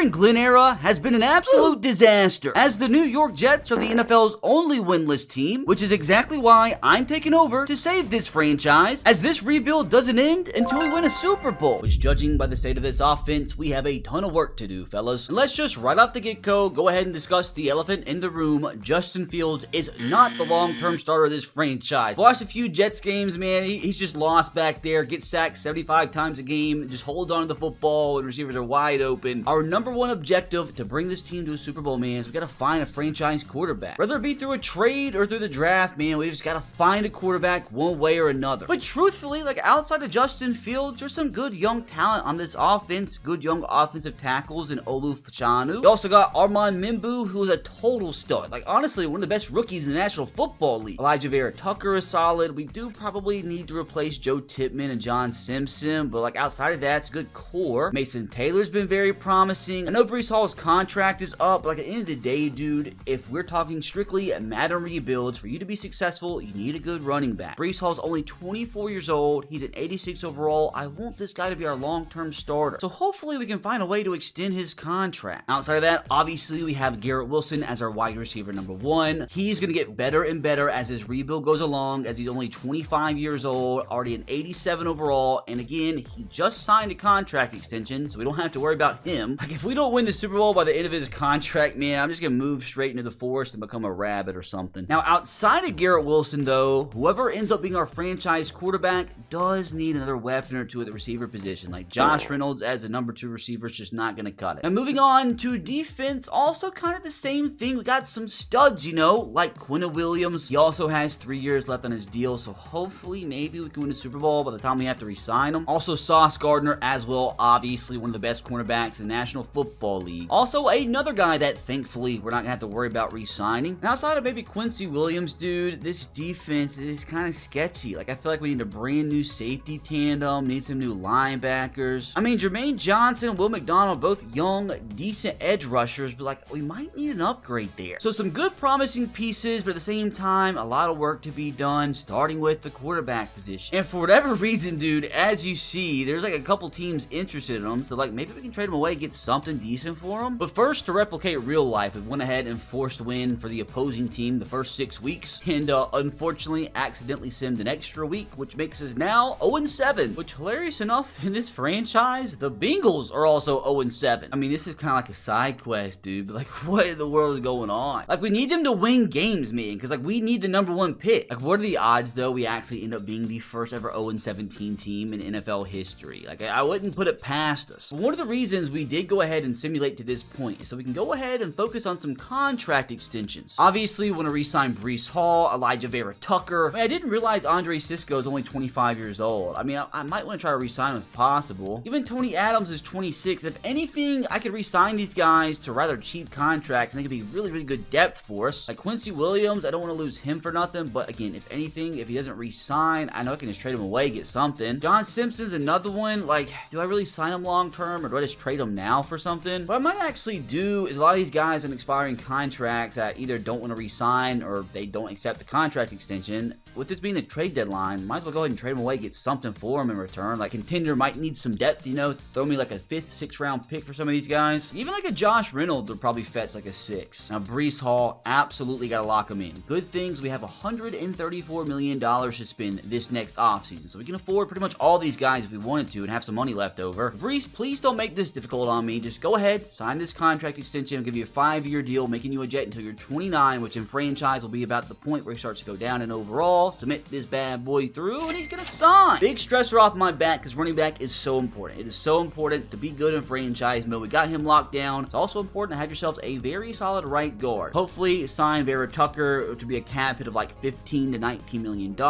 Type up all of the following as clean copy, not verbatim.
Aaron Glenn era has been an absolute disaster, as the New York Jets are the NFL's only winless team, which is exactly why I'm taking over to save this franchise, as this rebuild doesn't end until we win a Super Bowl, which, judging by the state of this offense, we have a ton of work to do, fellas. And let's just right off the get-go go ahead and discuss the elephant in the room. Justin Fields is not the long-term starter of this franchise. Watched a few Jets games, man. He's just lost back there, gets sacked 75 times a game, just holds on to the football when receivers are wide open. Our number one objective to bring this team to a Super Bowl, man, is we gotta find a franchise quarterback. Whether it be through a trade or through the draft, man, we just gotta find a quarterback one way or another. But truthfully, like, outside of Justin Fields, there's some good young talent on this offense, good young offensive tackles in Olu Fashanu. We also got Armand Mimbu, who is a total stud. Like, honestly, one of the best rookies in the National Football League. Elijah Vera Tucker is solid. We do probably need to replace Joe Tippmann and John Simpson, but like outside of that, it's a good core. Mason Taylor's been very promising. I know Breece Hall's contract is up, but like at the end of the day, dude, if we're talking strictly Madden rebuilds, for you to be successful, you need a good running back. Breece Hall's only 24 years old. He's an 86 overall. I want this guy to be our long-term starter. So hopefully we can find a way to extend his contract. Outside of that, obviously we have Garrett Wilson as our wide receiver number one. He's going to get better and better as his rebuild goes along, as he's only 25 years old, already an 87 overall, and again, he just signed a contract extension, so we don't have to worry about him. Like, if we don't win the Super Bowl by the end of his contract, man, I'm just going to move straight into the forest and become a rabbit or something. Now, outside of Garrett Wilson, though, whoever ends up being our franchise quarterback does need another weapon or two at the receiver position. Like, Josh Reynolds as a number 2 receiver is just not going to cut it. Now, moving on to defense, also kind of the same thing. We got some studs, you know, like Quinnen Williams. He also has 3 years left on his deal, so hopefully maybe we can win a Super Bowl by the time we have to re-sign him. Also, Sauce Gardner as well, obviously one of the best cornerbacks in the National Football League. Also, another guy that thankfully we're not going to have to worry about re-signing. And outside of maybe Quincy Williams, dude, this defense is kind of sketchy. Like, I feel like we need a brand new safety tandem, need some new linebackers. I mean, Jermaine Johnson and Will McDonald, both young, decent edge rushers, but like, we might need an upgrade there. So some good promising pieces, but at the same time, a lot of work to be done, starting with the quarterback position. And for whatever reason, dude, as you see, there's like a couple teams interested in them, so like maybe we can trade them away, get something decent for them. But first, to replicate real life, we went ahead and forced win for the opposing team the first 6 weeks, and unfortunately accidentally simmed an extra week, which makes us now 0-7, which, hilarious enough, in this franchise, the Bengals are also 0-7. I mean, this is kind of like a side quest, dude, but like, what in the world is going on? Like, we need them to win games, man, because like, we need the number 1 pick. Like, what are the odds, though, we actually end up being the first ever 0-17 team in NFL history? Like, I wouldn't put it past us. But one of the reasons we did go ahead and simulate to this point is so we can go ahead and focus on some contract extensions. Obviously, we want to re-sign Breece Hall, Elijah Vera Tucker. I mean, I didn't realize Andre Cisco is only 25 years old. I mean, I might want to try to re-sign him if possible. Even Tony Adams is 26. If anything, I could re-sign these guys to rather cheap contracts, and they could be really, really good depth for us. Like Quincy Williams, I don't want to lose him for nothing, but again, if anything, if he doesn't re-sign, I know I can just trade him away, get something. John Simpson's another one. Like, do I really sign him long-term, or do I just trade him now for something? What I might actually do is a lot of these guys on expiring contracts that either don't want to re-sign or they don't accept the contract extension. With this being the trade deadline, might as well go ahead and trade them away, get something for them in return. Like, contender might need some depth, you know, throw me like a 5th, 6th round pick for some of these guys. Even like a Josh Reynolds would probably fetch like a 6. Now, Breece Hall, absolutely got to lock him in. Good things, we have $134 million to spend this next offseason, so we can afford pretty much all these guys if we wanted to and have some money left over. Breece, please don't make this difficult on me. Just go ahead, sign this contract extension. I'll give you a 5-year deal, making you a Jet until you're 29, which in franchise will be about the point where he starts to go down in overall. Submit this bad boy through, and he's gonna sign. Big stressor off my back, because running back is so important. It is so important to be good in franchise mode. We got him locked down. It's also important to have yourselves a very solid right guard. Hopefully, sign Vera Tucker to be a cap hit of like $15 to $19 million.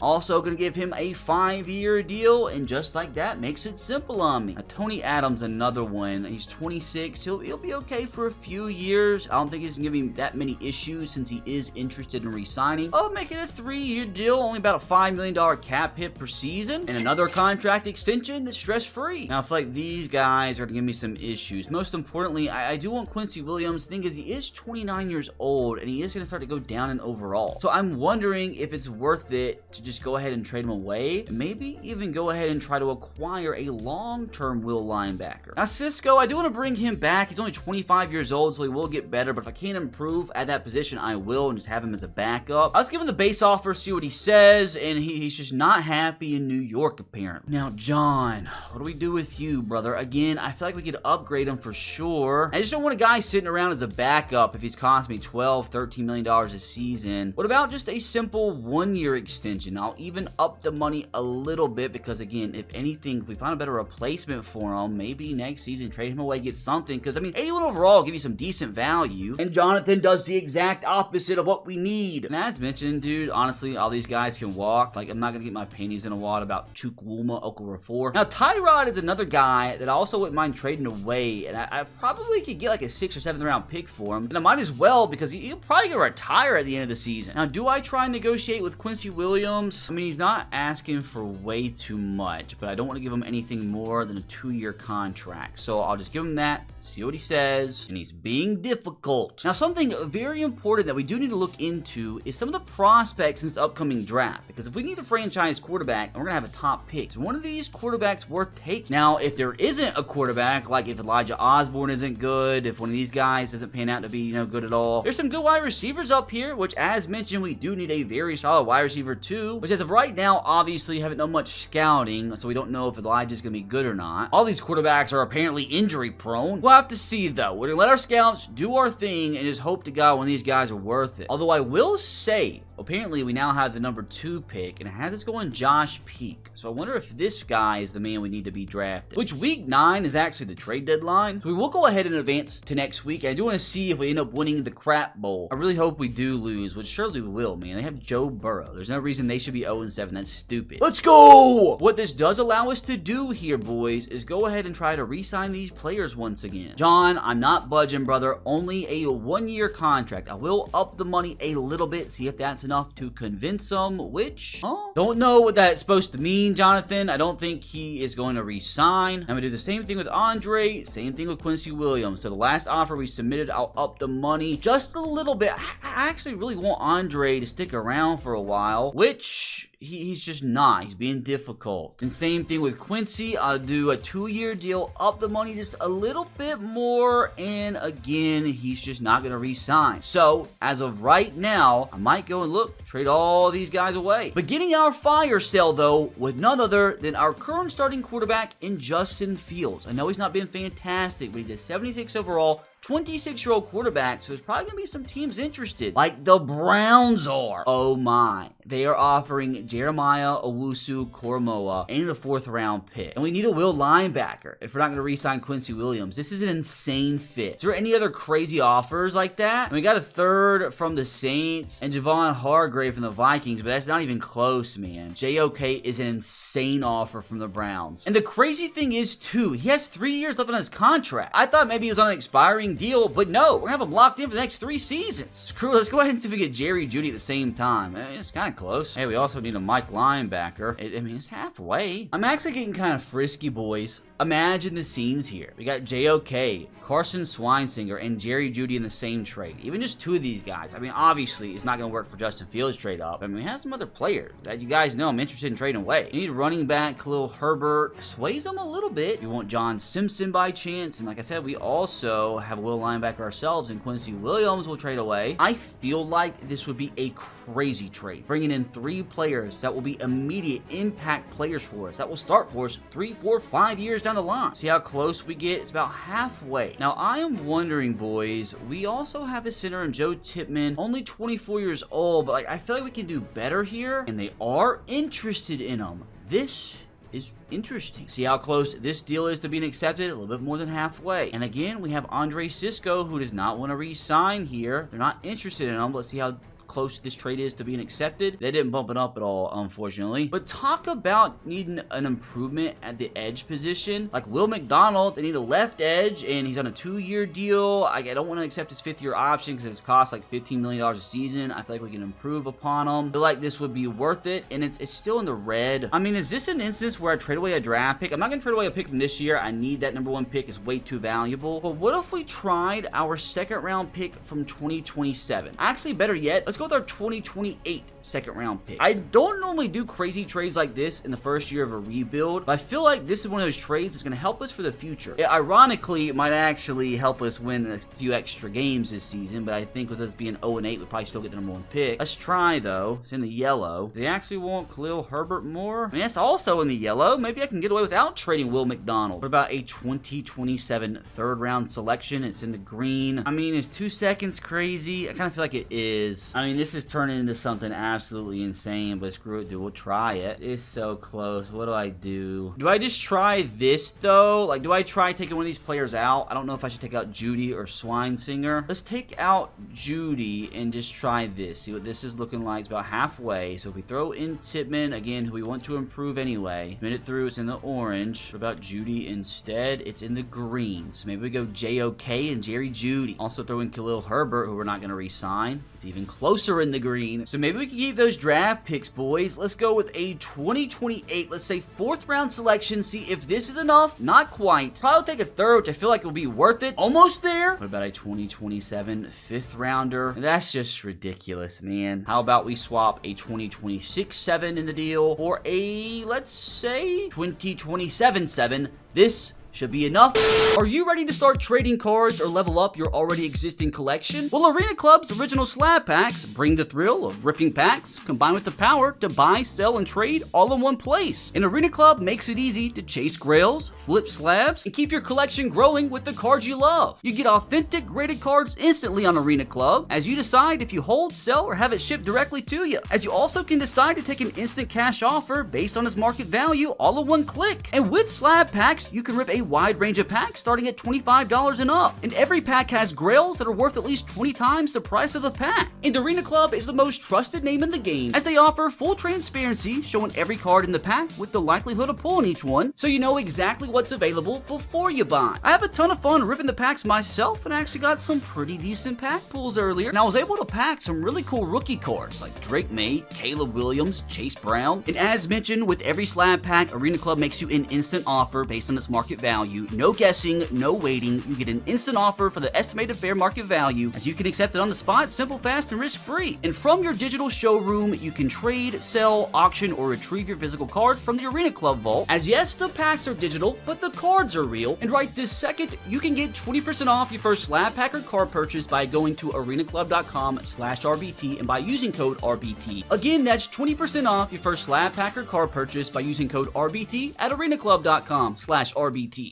Also, gonna give him a 5-year deal, and just like that, makes it simple on me. Now, Tony Adams, another one. He's 26. He'll be okay for a few years. I don't think he's gonna give him that many issues since he is interested in re-signing. I'll make it a 3-year deal, only about a $5 million cap hit per season, and another contract extension that's stress-free. Now, I feel like these guys are gonna give me some issues. Most importantly, I do want Quincy Williams. The thing is, he is 29 years old, and he is gonna start to go down in overall. So I'm wondering if it's worth it to just go ahead and trade him away, and maybe even go ahead and try to acquire a long-term will linebacker. Now, Cisco, I do do want to bring him back. He's only 25 years old, so he will get better, but if I can't improve at that position, I will, and just have him as a backup. Let's give him the base offer, see what he says, and he's just not happy in New York, apparently. Now, John, what do we do with you, brother? Again, I feel like we could upgrade him for sure. I just don't want a guy sitting around as a backup if he's costing me $12, $13 million a season. What about just a simple 1-year extension? I'll even up the money a little bit because, again, if anything, if we find a better replacement for him, maybe next season trade him away, get something, because, I mean, 81 overall will give you some decent value, and Jonathan does the exact opposite of what we need. And as mentioned, dude, honestly, all these guys can walk. Like, I'm not gonna get my panties in a wad about Chukwuma Okorafor. Now, Tyrod is another guy that I also wouldn't mind trading away, and I probably could get like a 6th or 7th round pick for him, and I might as well because he'll probably gonna retire at the end of the season. Now, do I try and negotiate with Quincy Williams? I mean, he's not asking for way too much, but I don't want to give him anything more than a 2-year contract, so I'll just give him that, see what he says, and he's being difficult. Now, something very important that we do need to look into is some of the prospects in this upcoming draft, because if we need a franchise quarterback, and we're gonna have a top pick, is one of these quarterbacks worth taking? Now, if there isn't a quarterback, like if Elijah Osborne isn't good, if one of these guys doesn't pan out to be, good at all, there's some good wide receivers up here, which, as mentioned, we do need a very solid wide receiver too, which as of right now, obviously haven't done much scouting, so we don't know if Elijah's gonna be good or not. All these quarterbacks are apparently injury prone. We'll have to see, though. We're gonna let our scouts do our thing and just hope to God one of these guys are worth it. Although I will say, apparently we now have the number 2 pick, and it has us going Josh Peak. So I wonder if this guy is the man we need to be drafted. Which week 9 is actually the trade deadline. So we will go ahead and advance to next week. And I do want to see if we end up winning the crap bowl. I really hope we do lose, which surely we will, man. They have Joe Burrow. There's no reason they should be 0-7. That's stupid. Let's go! What this does allow us to do here, boys, is go ahead and try to re-sign these players once again. John, I'm not budging, brother. Only a 1-year contract. I will up the money a little bit, see if that's enough to convince him, which, don't know what that's supposed to mean, Jonathan. I don't think he is going to re-sign. I'm going to do the same thing with Andre, same thing with Quincy Williams. So the last offer we submitted, I'll up the money just a little bit. I actually really want Andre to stick around for a while, which he's just not. He's being difficult. And same thing with Quincy. I'll do a 2-year deal, up the money just a little bit more, and again, he's just not going to re-sign. So, as of right now, I might go and look, trade all these guys away. But getting our fire sale, though, with none other than our current starting quarterback in Justin Fields. I know he's not been fantastic, but he's a 76 overall, 26-year-old quarterback, so there's probably going to be some teams interested, like the Browns are. Oh my. They are offering Jeremiah Owusu-Koramoah and a 4th round pick. And we need a will linebacker if we're not going to re-sign Quincy Williams. This is an insane fit. Is there any other crazy offers like that? And we got a 3rd from the Saints and Javon Hargrave from the Vikings, but that's not even close, man. JOK is an insane offer from the Browns. And the crazy thing is, too, he has 3 years left on his contract. I thought maybe he was on an expiring deal, but no, we're gonna have him locked in for the next 3 seasons. Screw it, let's go ahead and see if we get Jerry Jeudy at the same time. It's kind of close. Hey, we also need a Mike linebacker. I mean, it's halfway. I'm actually getting kind of frisky, boys. Imagine the scenes here. We got JOK, Carson Swinesinger, and Jerry Jeudy in the same trade. Even just 2 of these guys. I mean, obviously, it's not going to work for Justin Fields trade up. I mean, we have some other players that you guys know I'm interested in trading away. You need running back, Khalil Herbert. Sways them a little bit. You want John Simpson by chance. And like I said, we also have a will linebacker ourselves, and Quincy Williams will trade away. I feel like this would be a crazy trade. Bringing in 3 players that will be immediate impact players for us. That will start for us 3, 4, 5 years down the line. See how close we get? It's about halfway. Now, I am wondering, boys, we also have a center in Joe Tippmann, only 24 years old, but I feel like we can do better here, and they are interested in him. This is interesting. See how close this deal is to being accepted? A little bit more than halfway. And again, we have Andre Cisco, who does not want to re-sign here. They're not interested in him. Let's see how close this trade is to being accepted. They didn't bump it up at all, unfortunately. But talk about needing an improvement at the edge position. Like Will McDonald, they need a left edge, and he's on a 2-year deal. I don't want to accept his 5th-year option because it's cost like $15 million a season. I feel like we can improve upon him. I feel like this would be worth it, and it's still in the red. I mean, is this an instance where I trade away a draft pick? I'm not going to trade away a pick from this year. I need that number 1 pick. It's way too valuable. But what if we tried our 2nd round pick from 2027? Actually, better yet, let's go go with our 2028 second round pick. I don't normally do crazy trades like this in the first year of a rebuild, but I feel like this is one of those trades that's going to help us for the future. Ironically, it might actually help us win a few extra games this season, but I think with us being 0-8, we'll probably still get the number 1 pick. Let's try, though. It's in the yellow. Do they actually want Khalil Herbert more? I mean, that's also in the yellow. Maybe I can get away without trading Will McDonald. What about a 2027 third round selection? It's in the green. I mean, is 2 seconds crazy? I kind of feel like it is. I mean, this is turning into something absolutely insane, but screw it, dude. We'll try it. It's so close. What do I do? Do I just try this, though? Like, do I try taking one of these players out? I don't know if I should take out Judy or Swinesinger. Let's take out Judy and just try this. See what this is looking like. It's about halfway. So if we throw in Tippmann, again, who we want to improve anyway. Minute through, it's in the orange. What about Judy instead? It's in the green. So maybe we go JOK and Jerry Judy. Also throw in Khalil Herbert, who we're not going to re-sign. It's even closer in the green. So maybe we can keep those draft picks, boys. Let's go with a 2028, let's say 4th round selection. See if this is enough. Not quite. Probably take a third, which I feel like will be worth it. Almost there. What about a 2027 5th rounder? That's just ridiculous, man. How about we swap a 2026 7 in the deal for a, let's say, 2027 7. This should be enough. Are you ready to start trading cards or level up your already existing collection? Well, Arena Club's original slab packs bring the thrill of ripping packs combined with the power to buy, sell, and trade all in one place. And Arena Club makes it easy to chase grails, flip slabs, and keep your collection growing with the cards you love. You get authentic graded cards instantly on Arena Club as you decide if you hold, sell, or have it shipped directly to you. As you also can decide to take an instant cash offer based on its market value all in one click. And with slab packs, you can rip a wide range of packs starting at $25 and up. And every pack has grails that are worth at least 20 times the price of the pack. And Arena Club is the most trusted name in the game as they offer full transparency, showing every card in the pack with the likelihood of pulling each one, so you know exactly what's available before you buy. I have a ton of fun ripping the packs myself and actually got some pretty decent pack pulls earlier, and I was able to pack some really cool rookie cards like Drake May, Caleb Williams, Chase Brown. And as mentioned, with every slab pack, Arena Club makes you an instant offer based on its market value. No guessing, no waiting. You get an instant offer for the estimated fair market value, as you can accept it on the spot, simple, fast, and risk-free. And from your digital showroom, you can trade, sell, auction, or retrieve your physical card from the Arena Club vault. As yes, the packs are digital, but the cards are real. And right this second, you can get 20% off your first slab pack or card purchase by going to arenaclub.com/RBT and by using code RBT. Again, that's 20% off your first slab pack or card purchase by using code RBT at arenaclub.com/RBT.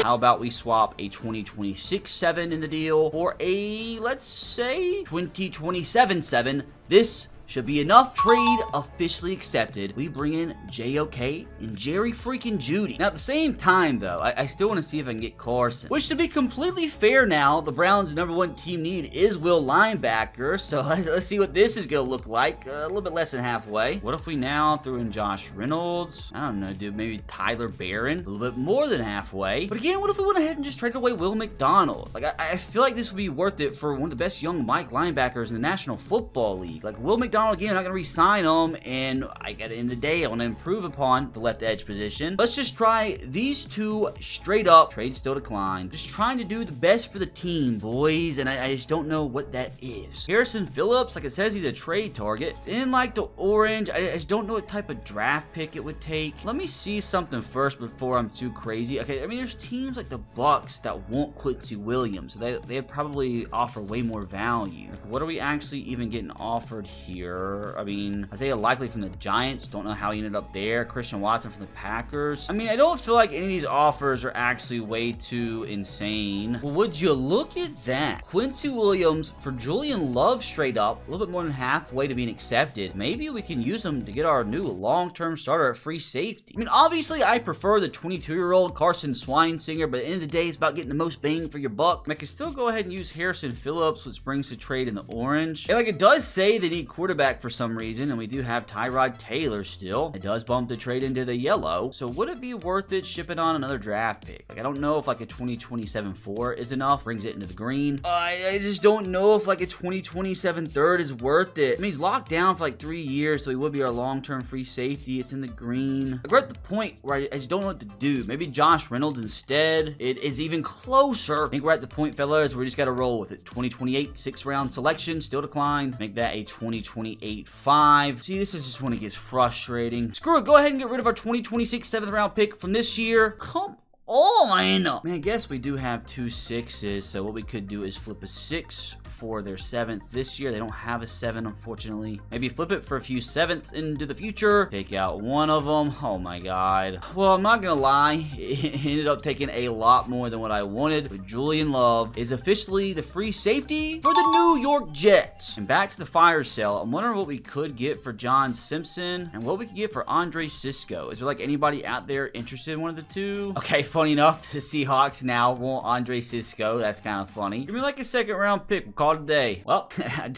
How about we swap a 2026 7 in the deal for a, let's say, 2027 7. This should be enough. Trade officially accepted. We bring in JOK and Jerry freaking Judy. Now, at the same time, though, I still want to see if I can get Carson. Which, to be completely fair now, the Browns' #1 team need is will linebacker. So let's see what this is going to look like. A little bit less than halfway. What if we now threw in Josh Reynolds? I don't know, dude. Maybe Tyler Barron. A little bit more than halfway. But again, what if we went ahead and just traded away Will McDonald? Like, I feel like this would be worth it for one of the best young Mike linebackers in the National Football League. Like, Will McDonald, again, I'm not going to re-sign him, and at the end of the day, I want to improve upon the left edge position. Let's just try these two straight up. Trade still declined. Just trying to do the best for the team, boys, and I just don't know what that is. Harrison Phillips, like it says, he's a trade target. It's in like the orange. I just don't know what type of draft pick it would take. Let me see something first before I'm too crazy. Okay, I mean, there's teams like the Bucks that won't Quincy Williams. So they'd probably offer way more value. Like, what are we actually even getting offered here? I mean, Isaiah Likely from the Giants. Don't know how he ended up there. Christian Watson from the Packers. I mean, I don't feel like any of these offers are actually way too insane. Well, would you look at that? Quincy Williams for Julian Love straight up. A little bit more than halfway to being accepted. Maybe we can use him to get our new long-term starter at free safety. I mean, obviously, I prefer the 22-year-old Carson Swinesinger, but at the end of the day, it's about getting the most bang for your buck. I can still go ahead and use Harrison Phillips, which brings the trade in the orange. And like it does say they need quarterback quarterback for some reason, and we do have Tyrod Taylor still. It does bump the trade into the yellow. So would it be worth it shipping on another draft pick? Like, I don't know if like a 2027 4 is enough. Brings it into the green. I just don't know if like a 2027 third is worth it. I mean, he's locked down for like 3 years, so he would be our long-term free safety. It's in the green. Like, we're at the point where I just don't know what to do. Maybe Josh Reynolds instead. It is even closer. I think we're at the point, fellas, where we just got to roll with it. 2028 6th round selection still declined. Make that a 2028 5. See, this is just when it gets frustrating. Screw it. Go ahead and get rid of our 2026 7th round pick from this year. Come on. Man, I guess we do have 2 6s, so what we could do is flip a 6 for their 7th this year. They don't have a 7, unfortunately. Maybe flip it for a few 7ths into the future. Take out one of them. Oh my god. Well, I'm not gonna lie. It ended up taking a lot more than what I wanted. But Julian Love is officially the free safety for the New York Jets. And back to the fire sale. I'm wondering what we could get for John Simpson and what we could get for Andre Cisco. Is there like anybody out there interested in one of the two? Okay, funny enough, the Seahawks now want Andre Cisco. That's kind of funny. Give me like a 2nd round pick. We'll call it a day. Well, I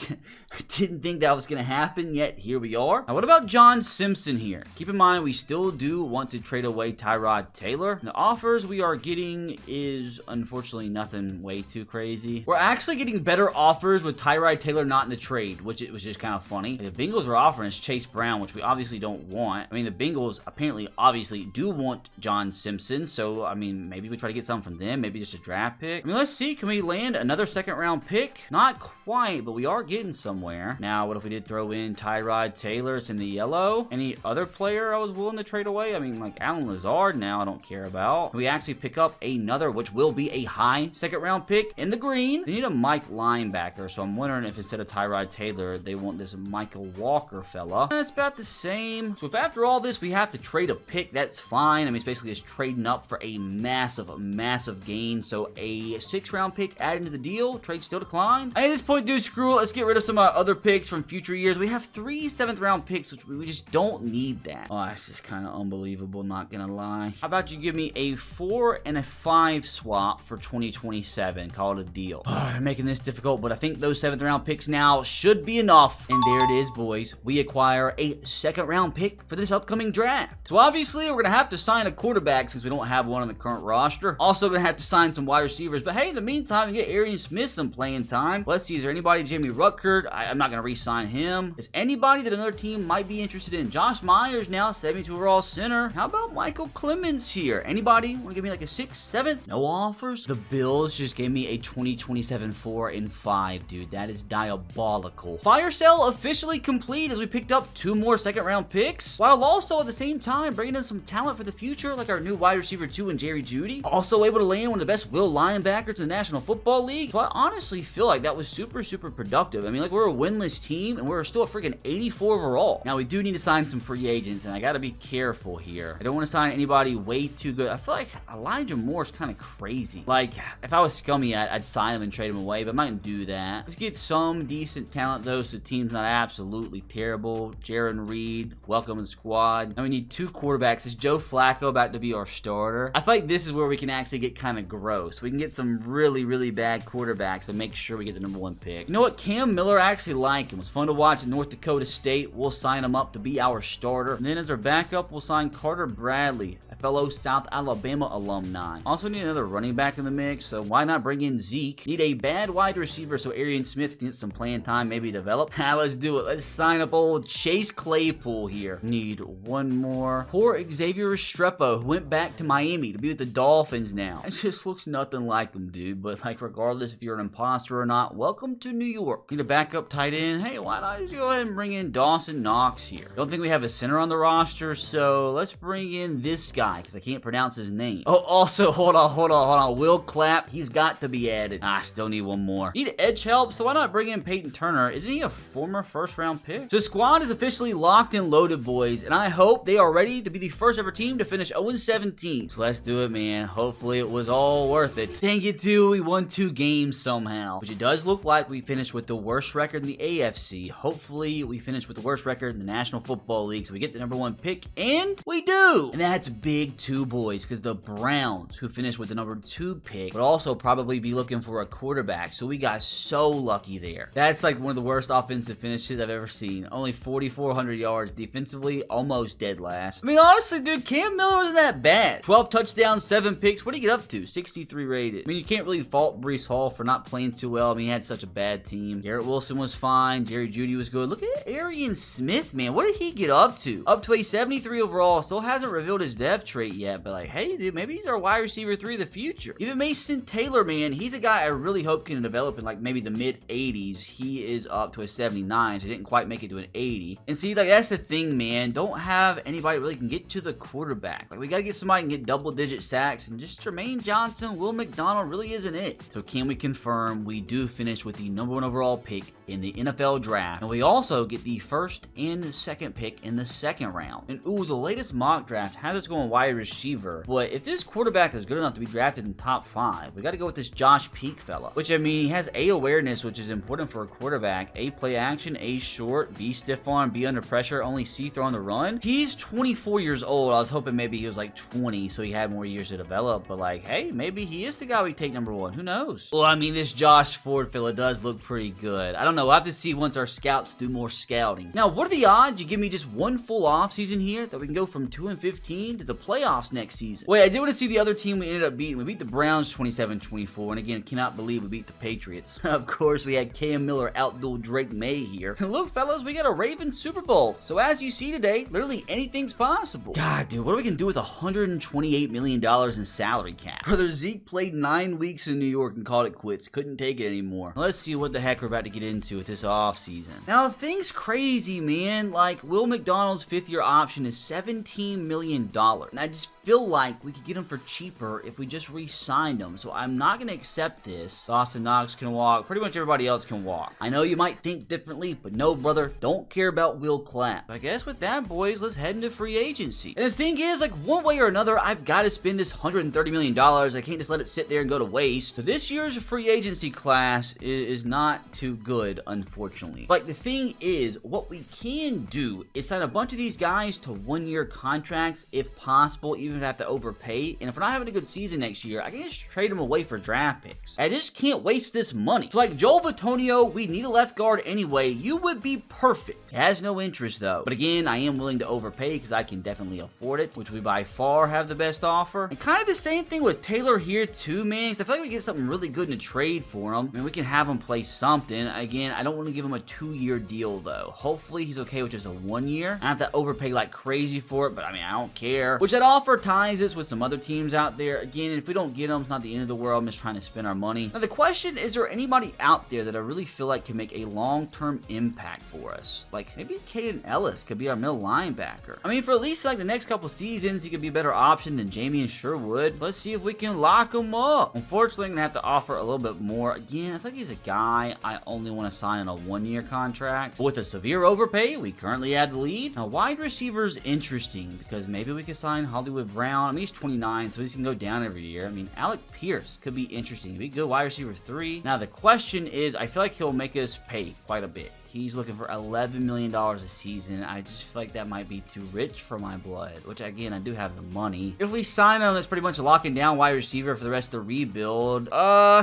didn't think that was going to happen, yet here we are. Now, what about John Simpson here? Keep in mind, we still do want to trade away Tyrod Taylor. The offers we are getting is unfortunately nothing way too crazy. We're actually getting better offers with Tyrod Taylor not in the trade, which it was just kind of funny. The Bengals are offering us Chase Brown, which we obviously don't want. I mean, the Bengals apparently obviously do want John Simpson, so I mean, maybe we try to get something from them, maybe just a draft pick. I mean, let's see, can we land another 2nd round pick? Not quite, but we are getting somewhere. Now, what if we did throw in Tyrod Taylor? It's in the yellow. Any other player I was willing to trade away? I mean, like Alan Lazard now I don't care about. We actually pick up another, which will be a high 2nd round pick in the green. They need a Mike linebacker, so I'm wondering if instead of Tyrod Taylor, they want this Michael Walker fella. That's about the same. So if after all this, we have to trade a pick, that's fine. I mean, it's basically just trading up for a massive gain. So a 6th round pick added to the deal. Trade still declined. At this point, dude, screw it. Let's get rid of some other picks from future years. We have 3 7th round picks, which we just don't need that. Oh, that's just kind of unbelievable, not gonna lie. How about you give me a 4 and a 5 swap for 2027? Call it a deal. They're making this difficult, but I think those 7th round picks now should be enough. And there it is, boys. We acquire a 2nd round pick for this upcoming draft. So obviously, we're gonna have to sign a quarterback since we don't have one on the current roster. Also gonna have to sign some wide receivers, but hey, in the meantime, you get Aaron Smith some playing time. Let's see, is there anybody? Jamie Ruckert, I'm not gonna re-sign him. Is anybody that another team might be interested in? Josh Myers now 72 overall center. How about Michael Clemens here? Anybody want to give me like a 6th, 7th? No offers. The Bills just gave me a 2027 4 and 5, dude. That is diabolical. Fire sale officially complete as we picked up 2 more 2nd round picks, while also at the same time bringing in some talent for the future, like our new wide receiver 2 and Jerry Jeudy. Also able to land one of the best will linebackers in the National Football League. So I honestly feel like that was super productive. I mean, like, we're a winless team and we're still a freaking 84 overall. Now, we do need to sign some free agents, and I gotta be careful here. I don't want to sign anybody way too good. I feel like Elijah Moore's kind of crazy. Like, if I was scummy, I'd sign him and trade him away, but I'm not gonna do that. Let's get some decent talent, though, so the team's not absolutely terrible. Jaron Reed, welcome to the squad. Now we need 2 quarterbacks. Is Joe Flacco about to be our starter? I feel like this is where we can actually get kind of gross. We can get some really bad quarterbacks and make sure we get the number 1 pick. You know what? Cam Miller, I actually like him. It was fun to watch at North Dakota State. We'll sign him up to be our starter. And then as our backup, we'll sign Carter Bradley, a fellow South Alabama alumni. Also need another running back in the mix, so why not bring in Zeke? Need a bad wide receiver so Arian Smith can get some playing time, maybe develop. Let's do it. Let's sign up old Chase Claypool here. Need 1 more. Poor Xavier Restrepo, who went back to Miami to be with the Dolphins now. It just looks nothing like him, dude. But like, regardless if you're an imposter or not, welcome to New York. Need a backup tight end. Hey, why not just go ahead and bring in Dawson Knox here? Don't think we have a center on the roster, so let's bring in this guy because I can't pronounce his name. Oh, also, hold on. Will Clapp, he's got to be added. I still need 1 more. Need edge help, so why not bring in Peyton Turner? Isn't he a former 1st round pick? So the squad is officially locked and loaded, boys, and I hope they are ready to be the first ever team to finish 0-17. So let's do it, man. Hopefully it was all worth it. Dang it, dude. We won 2 games somehow, which it does does look like we finished with the worst record in the AFC. Hopefully, we finish with the worst record in the National Football League, so we get the #1 pick, and we do! And that's big too, boys, because the Browns, who finished with the #2 pick, would also probably be looking for a quarterback, so we got so lucky there. That's like one of the worst offensive finishes I've ever seen. Only 4,400 yards defensively, almost dead last. I mean, honestly, dude, Cam Miller wasn't that bad. 12 touchdowns, 7 picks. What did he get up to? 63 rated. I mean, you can't really fault Breece Hall for not playing too well. I mean, he had such a bad team. Garrett Wilson was fine. Jerry Jeudy was good. Look at Arian Smith, man. What did he get up to? Up to a 73 overall. Still hasn't revealed his depth trait yet, but like, hey, dude, maybe he's our wide receiver 3 of the future. Even Mason Taylor, man, he's a guy I really hope can develop in like maybe the mid-80s. He is up to a 79, so he didn't quite make it to an 80. And see, like, that's the thing, man. Don't have anybody really can get to the quarterback. Like, we gotta get somebody who can get double-digit sacks, and just Jermaine Johnson, Will McDonald really isn't it. So can we confirm we do finish with the #1 overall pick in the NFL draft, and we also get the 1st and 2nd pick in the 2nd round. And ooh, the latest mock draft has us going wide receiver, but if this quarterback is good enough to be drafted in top 5, we got to go with this Josh Peak fella, which, I mean, he has A, awareness, which is important for a quarterback, A, play action, A, short, B, stiff arm, B, under pressure, only C, throw on the run. He's 24 years old. I was hoping maybe he was like 20, so he had more years to develop, but like, hey, maybe he is the guy we take #1. Who knows? Well, I mean, this Josh Ford fella does look pretty good. I don't know. We'll have to see once our scouts do more scouting. Now, what are the odds you give me just one full offseason here that we can go from 2-15 to the playoffs next season? Wait, I did want to see the other team we ended up beating. We beat the Browns 27-24, and again, cannot believe we beat the Patriots. Of course, we had Cam Miller outduel Drake May here. And look, fellas, we got a Ravens Super Bowl. So as you see today, literally anything's possible. God, dude, what are we gonna do with $128 million in salary cap? Brother, Zeke played 9 weeks in New York and called it quits. Couldn't take it anymore. Let's see what the heck we're about to get into with this offseason. Now, things crazy, man. Like, Will McDonald's 5th-year option is $17 million. And I just feel like we could get him for cheaper if we just re-signed him. So I'm not going to accept this. Dawson Knox can walk. Pretty much everybody else can walk. I know you might think differently, but no, brother. Don't care about Will Clapp. I guess with that, boys, let's head into free agency. And the thing is, like, one way or another, I've got to spend this $130 million. I can't just let it sit there and go to waste. So this year's free agency class is not too good, unfortunately. Like, the thing is, what we can do is sign a bunch of these guys to 1-year contracts, if possible, even if I have to overpay. And if we're not having a good season next year, I can just trade them away for draft picks. I just can't waste this money. So like Joel Bitonio, we need a left guard anyway. You would be perfect. It has no interest though. But again, I am willing to overpay because I can definitely afford it, which we by far have the best offer. And kind of the same thing with Taylor here too, man. Because I feel like we get something really good in a trade for him. I mean, we can have him play something. Again, I don't want to give him a 2-year deal though. Hopefully he's okay with just a 1 year. I have to overpay like crazy for it, but I mean, I don't care. Which that offer ties us with some other teams out there. Again, if we don't get them, it's not the end of the world. I'm just trying to spend our money. Now the question is there anybody out there that I really feel like can make a long-term impact for us? Like maybe Caden Ellis could be our middle linebacker. I mean, for at least like the next couple seasons, he could be a better option than Jamie and Sherwood. Let's see if we can lock him up. Unfortunately, I'm gonna have to offer a little bit more. Again, I think he's a guy I only want to sign on a 1-year contract. But with a severe overpay, we currently have the lead. Now, wide receiver is interesting because maybe we could sign Hollywood Brown. I mean, he's 29, so he's can go down every year. I mean, Alec Pierce could be interesting. We could go wide receiver 3. Now, the question is, I feel like he'll make us pay quite a bit. He's looking for $11 million a season. I just feel like that might be too rich for my blood, which again, I do have the money. If we sign him, that's pretty much locking down wide receiver for the rest of the rebuild.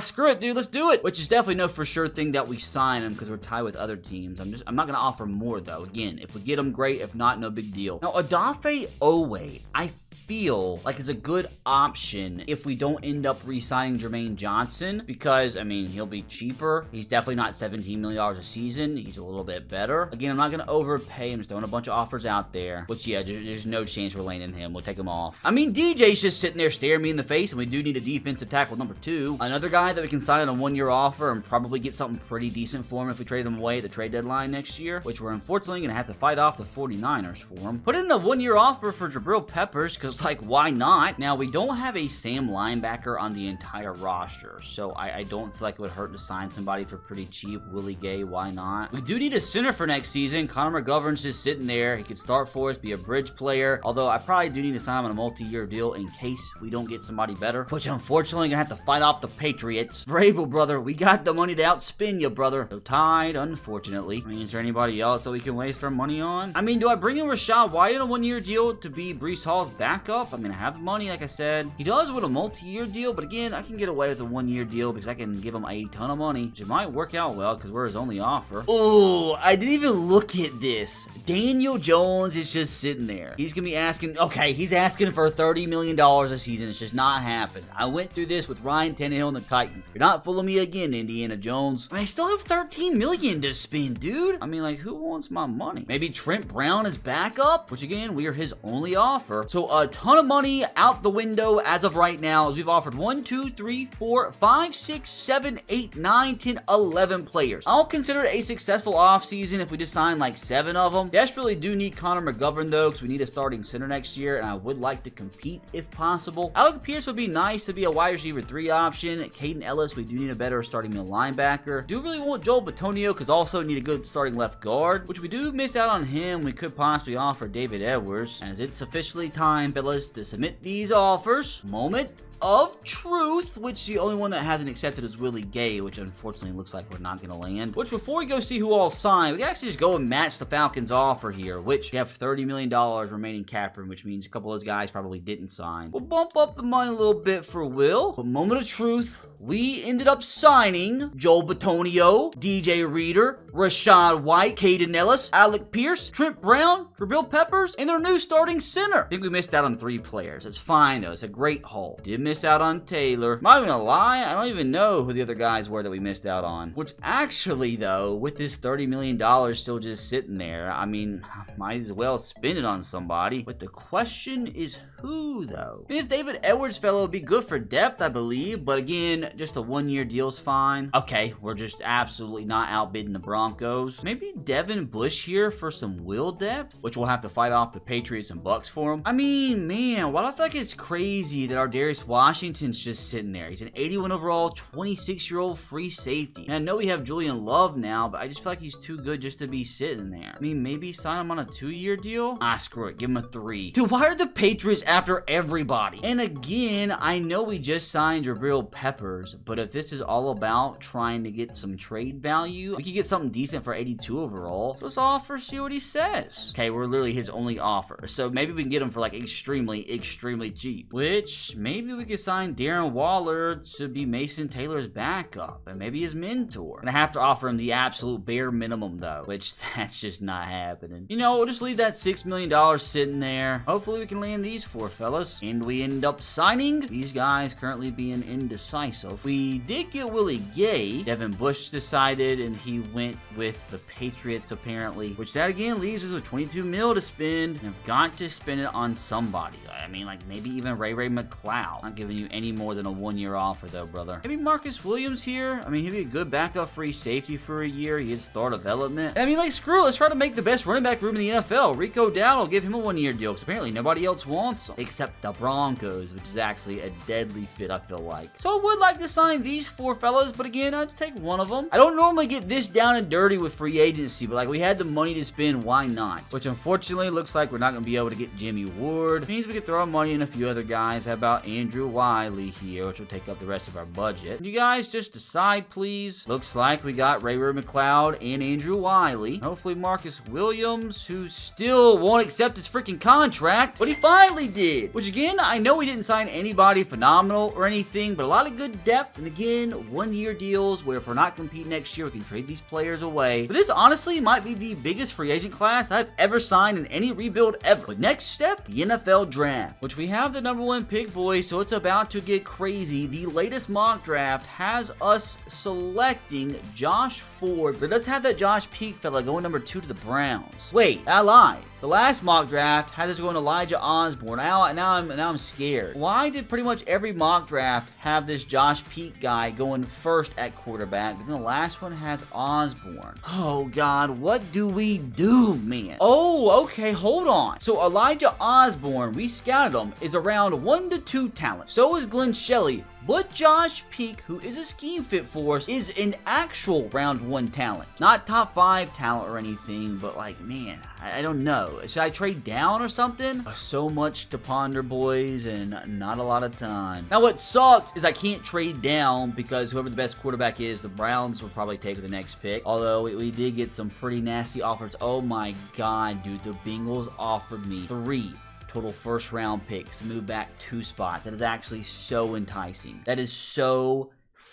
Screw it, dude. Let's do it. Which is definitely no for sure thing that we sign him because we're tied with other teams. I'm not going to offer more though. Again, if we get him, great. If not, no big deal. Now, Odafe Owe, I feel like is a good option if we don't end up re-signing Jermaine Johnson because, I mean, he'll be cheaper. He's definitely not $17 million a season. He's a little bit better. Again, I'm not going to overpay. I'm just throwing a bunch of offers out there, which, yeah, there's no chance we're landing him. We'll take him off. I mean, DJ's just sitting there staring me in the face, and we do need a defensive tackle number 2. Another guy that we can sign on a 1-year offer and probably get something pretty decent for him if we trade him away at the trade deadline next year, which we're unfortunately going to have to fight off the 49ers for him. Put in a 1-year offer for Jabril Peppers because because, like, why not? Now, we don't have a Sam linebacker on the entire roster, so I don't feel like it would hurt to sign somebody for pretty cheap. Willie Gay, why not? We do need a center for next season. Connor McGovern's just sitting there. He could start for us, be a bridge player, although I probably do need to sign him on a multi-year deal in case we don't get somebody better, which unfortunately gonna have to fight off the Patriots. Vrabel, brother, we got the money to outspin you, brother. So tied, unfortunately. I mean, is there anybody else that we can waste our money on? I mean, do I bring in Rashad White on a one-year deal to be Breece Hall's backup? I mean, I have the money, like I said. He does with a multi-year deal, but again, I can get away with a one-year deal because I can give him a ton of money, which it might work out well because we're his only offer. Oh, I didn't even look at this. Daniel Jones is just sitting there. He's gonna be asking, okay, he's asking for $30 million a season. It's just not happening. I went through this with Ryan Tannehill and the Titans. You're not fooling me again, Indiana Jones. I mean, I still have $13 million to spend, dude. I mean, like, who wants my money? Maybe Trent Brown is backup, which again, we are his only offer. So a ton of money out the window as of right now, as we've offered 1, 2, 3, 4, 5, 6, 7, 8, 9, 10, 11 players. I'll consider it a successful offseason if we just sign like 7 of them. Desperately do need Connor McGovern though, because we need a starting center next year, and I would like to compete if possible. Alec Pierce would be nice to be a wide receiver 3 option. Caden Ellis, we do need a better starting middle linebacker. Do really want Joel Bitonio, because also need a good starting left guard, which we do miss out on him. We could possibly offer David Edwards, as it's officially time, fellas, to submit these offers. Moment of truth, which the only one that hasn't accepted is Willie Gay, which unfortunately looks like we're not going to land. Which, before we go see who all signed, we can actually just go and match the Falcons' offer here, which we have $30 million remaining cap room, which means a couple of those guys probably didn't sign. We'll bump up the money a little bit for Will. But moment of truth, we ended up signing Joel Bitonio, DJ Reader, Rashad White, Caden Ellis, Alec Pierce, Trent Brown, Jabril Peppers, and their new starting center. I think we missed out on 3 players. It's fine though. It's a great haul. Did miss out on Taylor. I'm not even gonna lie, I don't even know who the other guys were that we missed out on. Which actually though, with this $30 million still just sitting there, I mean, might as well spend it on somebody. But the question is who though? This David Edwards fellow would be good for depth, I believe, but again, just a one-year deal's fine. Okay, we're just absolutely not outbidding the Broncos. Maybe Devin Bush here for some will depth, which we'll have to fight off the Patriots and Bucks for him. I mean, man, why do I feel like it's crazy that our Darius Washington's just sitting there? He's an 81 overall, 26-year-old free safety. And I know we have Julian Love now, but I just feel like he's too good just to be sitting there. I mean, maybe sign him on a 2-year deal? Ah, screw it. Give him a 3. Dude, why are the Patriots after everybody? And again, I know we just signed Jabril Peppers, but if this is all about trying to get some trade value, we could get something decent for 82 overall. So let's offer, see what he says. Okay, we're literally his only offer. So maybe we can get him for like extremely, extremely cheap. Which, maybe we could sign Darren Waller to be Mason Taylor's backup and maybe his mentor. And I have to offer him the absolute bare minimum though, which that's just not happening. You know, we'll just leave that $6 million sitting there. Hopefully we can land these 4 fellas. And we end up signing these guys currently being indecisive. We did get Willie Gay. Devin Bush decided and he went with the Patriots apparently, which that again leaves us with $22 million to spend, and I've got to spend it on somebody. I mean, like maybe even Ray McCloud. Not giving you any more than a 1-year offer though, brother. Maybe Marcus Williams here. I mean, he'd be a good backup free safety for a year. He'd start development. I mean, like, screw it. Let's try to make the best running back room in the NFL. Rico Dowdle, give him a 1-year deal because apparently nobody else wants him except the Broncos, which is actually a deadly fit, I feel like. So I would like to sign these 4 fellas, but again, I'd take one of them. I don't normally get this down and dirty with free agency, but like we had the money to spend, why not? Which unfortunately looks like we're not going to be able to get Jimmy Ward. It means we could throw our money in a few other guys. How about Andrew Wiley here, which will take up the rest of our budget. You guys just decide, please. Looks like we got Ray McCloud and Andrew Wiley. Hopefully Marcus Williams, who still won't accept his freaking contract, but he finally did. Which again, I know we didn't sign anybody phenomenal or anything, but a lot of good depth. And again, 1-year deals where if we're not competing next year, we can trade these players away. But this honestly might be the biggest free agent class I've ever signed in any rebuild ever. But next step, the NFL draft, which we have the #1 pick, boys, so it's about to get crazy. The latest mock draft has us selecting Josh Ford, but let's have that Josh Peak fella going number 2 to the Browns. Wait, I lied. The last mock draft had us going Elijah Osborne. Now I'm scared. Why did pretty much every mock draft have this Josh Peak guy going first at quarterback, but then the last one has Osborne? Oh God, what do we do, man? Oh, okay, hold on. So Elijah Osborne, we scouted him, is around 1 to 2 talent. So is Glenn Shelley. But Josh Peak, who is a scheme fit for us, is an actual round 1 talent. Not top 5 talent or anything, but like, man, I don't know. Should I trade down or something? So much to ponder, boys, and not a lot of time. Now, what sucks is I can't trade down because whoever the best quarterback is, the Browns will probably take the next pick. Although, we did get some pretty nasty offers. Oh my God, dude, the Bengals offered me 3 total first round picks to move back 2 spots. That is actually so enticing. That is so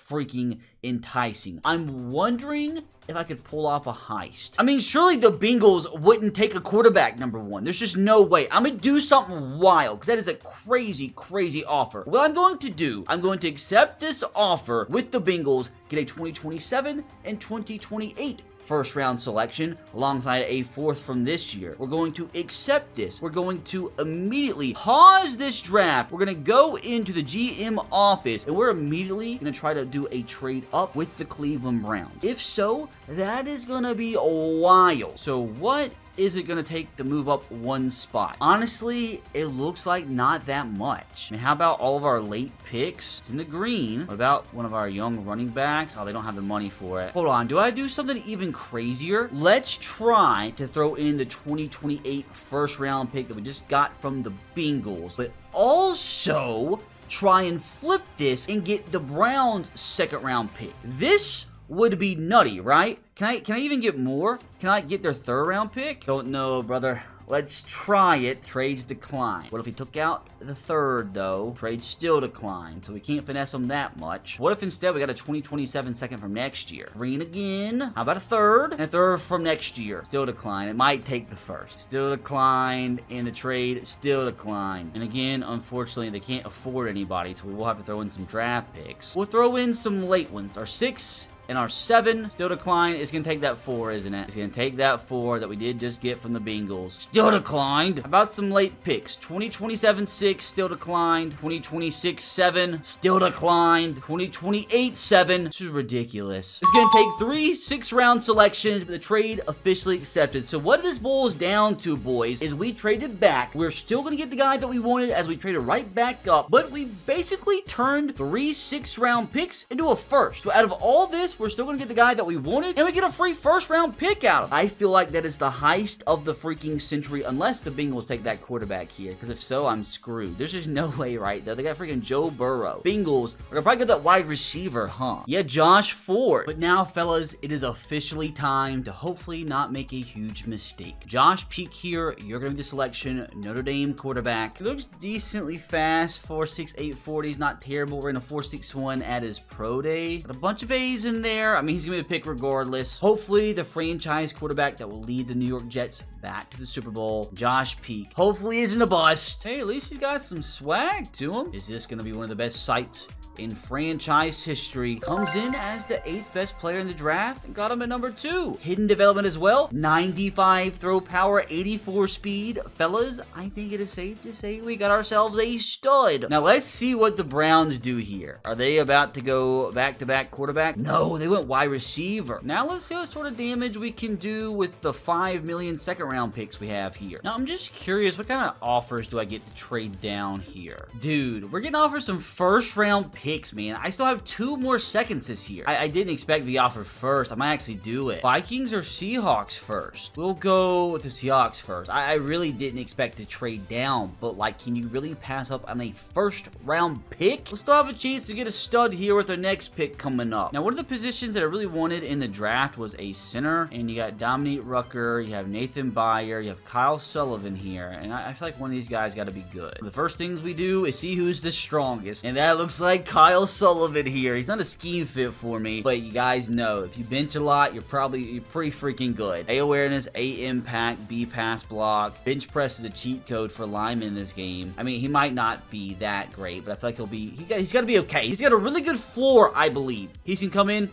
freaking enticing. I'm wondering if I could pull off a heist. I mean, surely the Bengals wouldn't take a quarterback number 1. There's just no way. I'm gonna do something wild because that is a crazy, crazy offer. What I'm going to do, I'm going to accept this offer with the Bengals, get a 2027 and 2028 first round selection alongside a 4th from this year. We're going to accept this. We're going to immediately pause this draft. We're going to go into the GM office and we're immediately going to try to do a trade up with the Cleveland Browns. If so, that is going to be wild. So what is it going to take to move up 1 spot? Honestly, it looks like not that much. I mean, how about all of our late picks? It's in the green. What about one of our young running backs? Oh, they don't have the money for it. Hold on. Do I do something even crazier? Let's try to throw in the 2028 first round pick that we just got from the Bengals, but also try and flip this and get the Browns' 2nd round pick. This would be nutty, right? Can I even get more? Can I get their 3rd round pick? Don't know, brother. Let's try it. Trades decline. What if we took out the 3rd, though? Trades still decline, so we can't finesse them that much. What if instead we got a 2027 2nd from next year? Green again. How about a 3rd? And a 3rd from next year. Still decline. It might take the 1st. Still declined, and the trade still declined. And again, unfortunately, they can't afford anybody, so we will have to throw in some draft picks. We'll throw in some late ones. Our 6 and our 7 still decline. It's going to take that 4, isn't it? It's going to take that 4 that we did just get from the Bengals. Still declined. How about some late picks? 2027 6 still declined. 2026 7 still declined. 2028 7. This is ridiculous. It's going to take 3 6-round selections, but the trade officially accepted. So what this boils down to, boys, is we traded back. We're still going to get the guy that we wanted as we traded right back up, but we basically turned 3 6-round picks into a 1st. So out of all this, we're still going to get the guy that we wanted, and we get a free 1st round pick out of it. I feel like that is the heist of the freaking century, unless the Bengals take that quarterback here, because if so, I'm screwed. There's just no way, right, though. They got freaking Joe Burrow. Bengals are going to probably get that wide receiver, huh? Yeah, Josh Ford. But now, fellas, it is officially time to hopefully not make a huge mistake. Josh Peak here, you're going to be the selection. Notre Dame quarterback. He looks decently fast. 4.68 40 is not terrible. We're in a 4.61 at his pro day. Got a bunch of A's in there. I mean, he's going to be the pick regardless. Hopefully, the franchise quarterback that will lead the New York Jets back to the Super Bowl, Josh Peak. Hopefully, isn't a bust. Hey, at least he's got some swag to him. Is this going to be one of the best sights in franchise history? Comes in as the 8th best player in the draft and got him at number 2. Hidden development as well. 95 throw power, 84 speed. Fellas, I think it is safe to say we got ourselves a stud. Now let's see what the Browns do here. Are they about to go back-to-back quarterback? No, they went wide receiver. Now let's see what sort of damage we can do with the 5 million 2nd round picks we have here. Now I'm just curious, what kind of offers do I get to trade down here? Dude, we're getting offered some 1st round picks, man. I still have 2 more 2nds this year. I didn't expect to be offered 1st. I might actually do it. Vikings or Seahawks 1st? We'll go with the Seahawks 1st. I really didn't expect to trade down, but like, can you really pass up on a 1st round pick? We'll still have a chance to get a stud here with our next pick coming up. Now, one of the positions that I really wanted in the draft was a center, and you got Dominique Rucker, you have Nathan Byer, you have Kyle Sullivan here, and I feel like one of these guys got to be good. The first things we do is see who's the strongest, and that looks like Kyle Sullivan here. He's not a scheme fit for me, but you guys know if you bench a lot, you're pretty freaking good. A awareness, A impact, B pass block. Bench press is a cheat code for linemen in this game. I mean, he might not be that great, but I feel like he's got to be okay. He's got a really good floor, I believe. He can come in.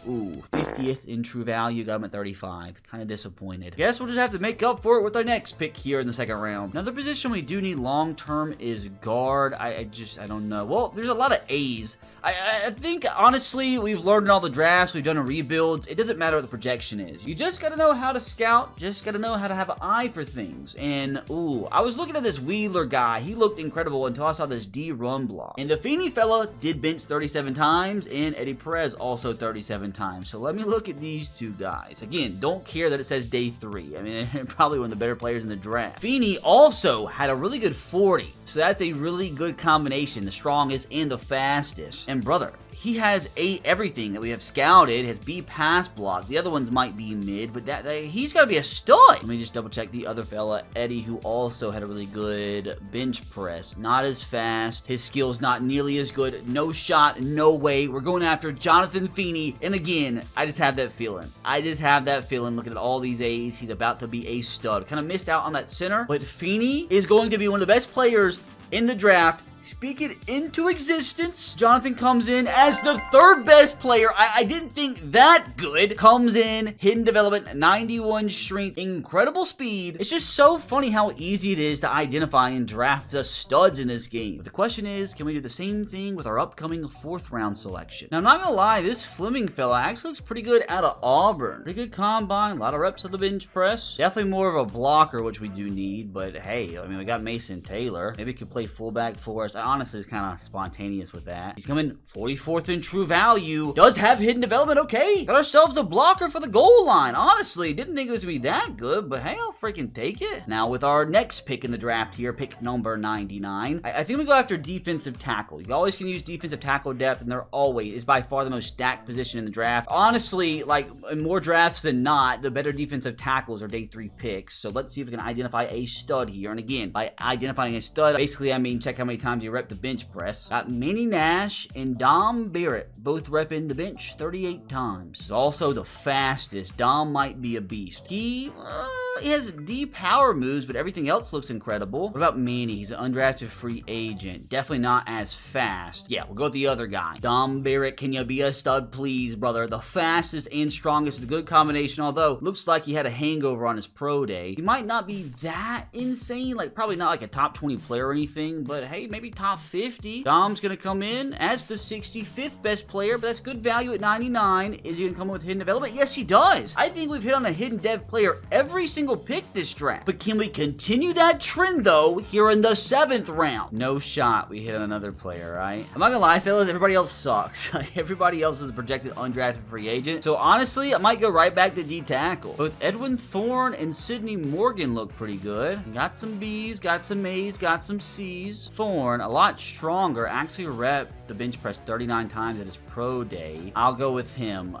Ooh, 50th in true value, got him at 35. Kind of disappointed. Guess we'll just have to make up for it with our next pick here in the second round. Another position we do need long-term is guard. I don't know. Well, there's a lot of A's. I think, honestly, we've learned in all the drafts, we've done a rebuild. It doesn't matter what the projection is. You just gotta know how to scout, just gotta know how to have an eye for things. And, ooh, I was looking at this Wheeler guy. He looked incredible until I saw this D run block. And the Feeney fella did bench 37 times, and Eddie Perez also 37 times. So let me look at these two guys. Again, don't care that it says day 3. I mean, probably one of the better players in the draft. Feeney also had a really good 40. So that's a really good combination, the strongest and the fastest. And brother, he has A everything that we have scouted, has B pass block. The other ones might be mid, but he's got to be a stud. Let me just double check the other fella, Eddie, who also had a really good bench press. Not as fast. His skills not nearly as good. No shot, no way. We're going after Jonathan Feeney. And again, I just have that feeling. Looking at all these A's, he's about to be a stud. Kind of missed out on that center, but Feeney is going to be one of the best players in the draft. Speak it into existence. Jonathan comes in as the 3rd best player. I didn't think that good. Comes in, hidden development, 91 strength, incredible speed. It's just so funny how easy it is to identify and draft the studs in this game. But the question is, can we do the same thing with our upcoming 4th round selection? Now, I'm not gonna lie, this Fleming fella actually looks pretty good out of Auburn. Pretty good combine, a lot of reps of the bench press. Definitely more of a blocker, which we do need, but hey, I mean, we got Mason Taylor. Maybe he could play fullback for us. Honestly, is kind of spontaneous with that. He's coming 44th in true value. Does have hidden development. Okay. Got ourselves a blocker for the goal line. Honestly, didn't think it was going to be that good, but hey, I'll freaking take it. Now, with our next pick in the draft here, pick number 99, I think we go after defensive tackle. You always can use defensive tackle depth, and they're always, is by far the most stacked position in the draft. Honestly, like, in more drafts than not, the better defensive tackles are day 3 picks. So let's see if we can identify a stud here. And again, by identifying a stud, basically, I mean, check how many times you rep the bench press. Got Manny Nash and Dom Barrett, both repping the bench 38 times. He's also the fastest. Dom might be a beast. He has D power moves, but everything else looks incredible. What about Manny? He's an undrafted free agent. Definitely not as fast. Yeah, we'll go with the other guy. Dom Barrett, can you be a stud, please, brother? The fastest and strongest is a good combination, although looks like he had a hangover on his pro day. He might not be that insane, like probably not like a top 20 player or anything, but hey, maybe top 50. Dom's gonna come in as the 65th best player, but that's good value at 99. Is he gonna come in with hidden development? Yes, he does. I think we've hit on a hidden dev player every single pick this draft. But can we continue that trend though here in the 7th round? No shot we hit on another player, right? I'm not gonna lie, fellas, everybody else sucks. Everybody else is a projected undrafted free agent. So honestly, I might go right back to D tackle. Both Edwin Thorne and Sidney Morgan look pretty good. Got some B's, got some A's, got some C's. Thorne, a lot stronger, actually rep the bench press 39 times at his pro day. I'll go with him.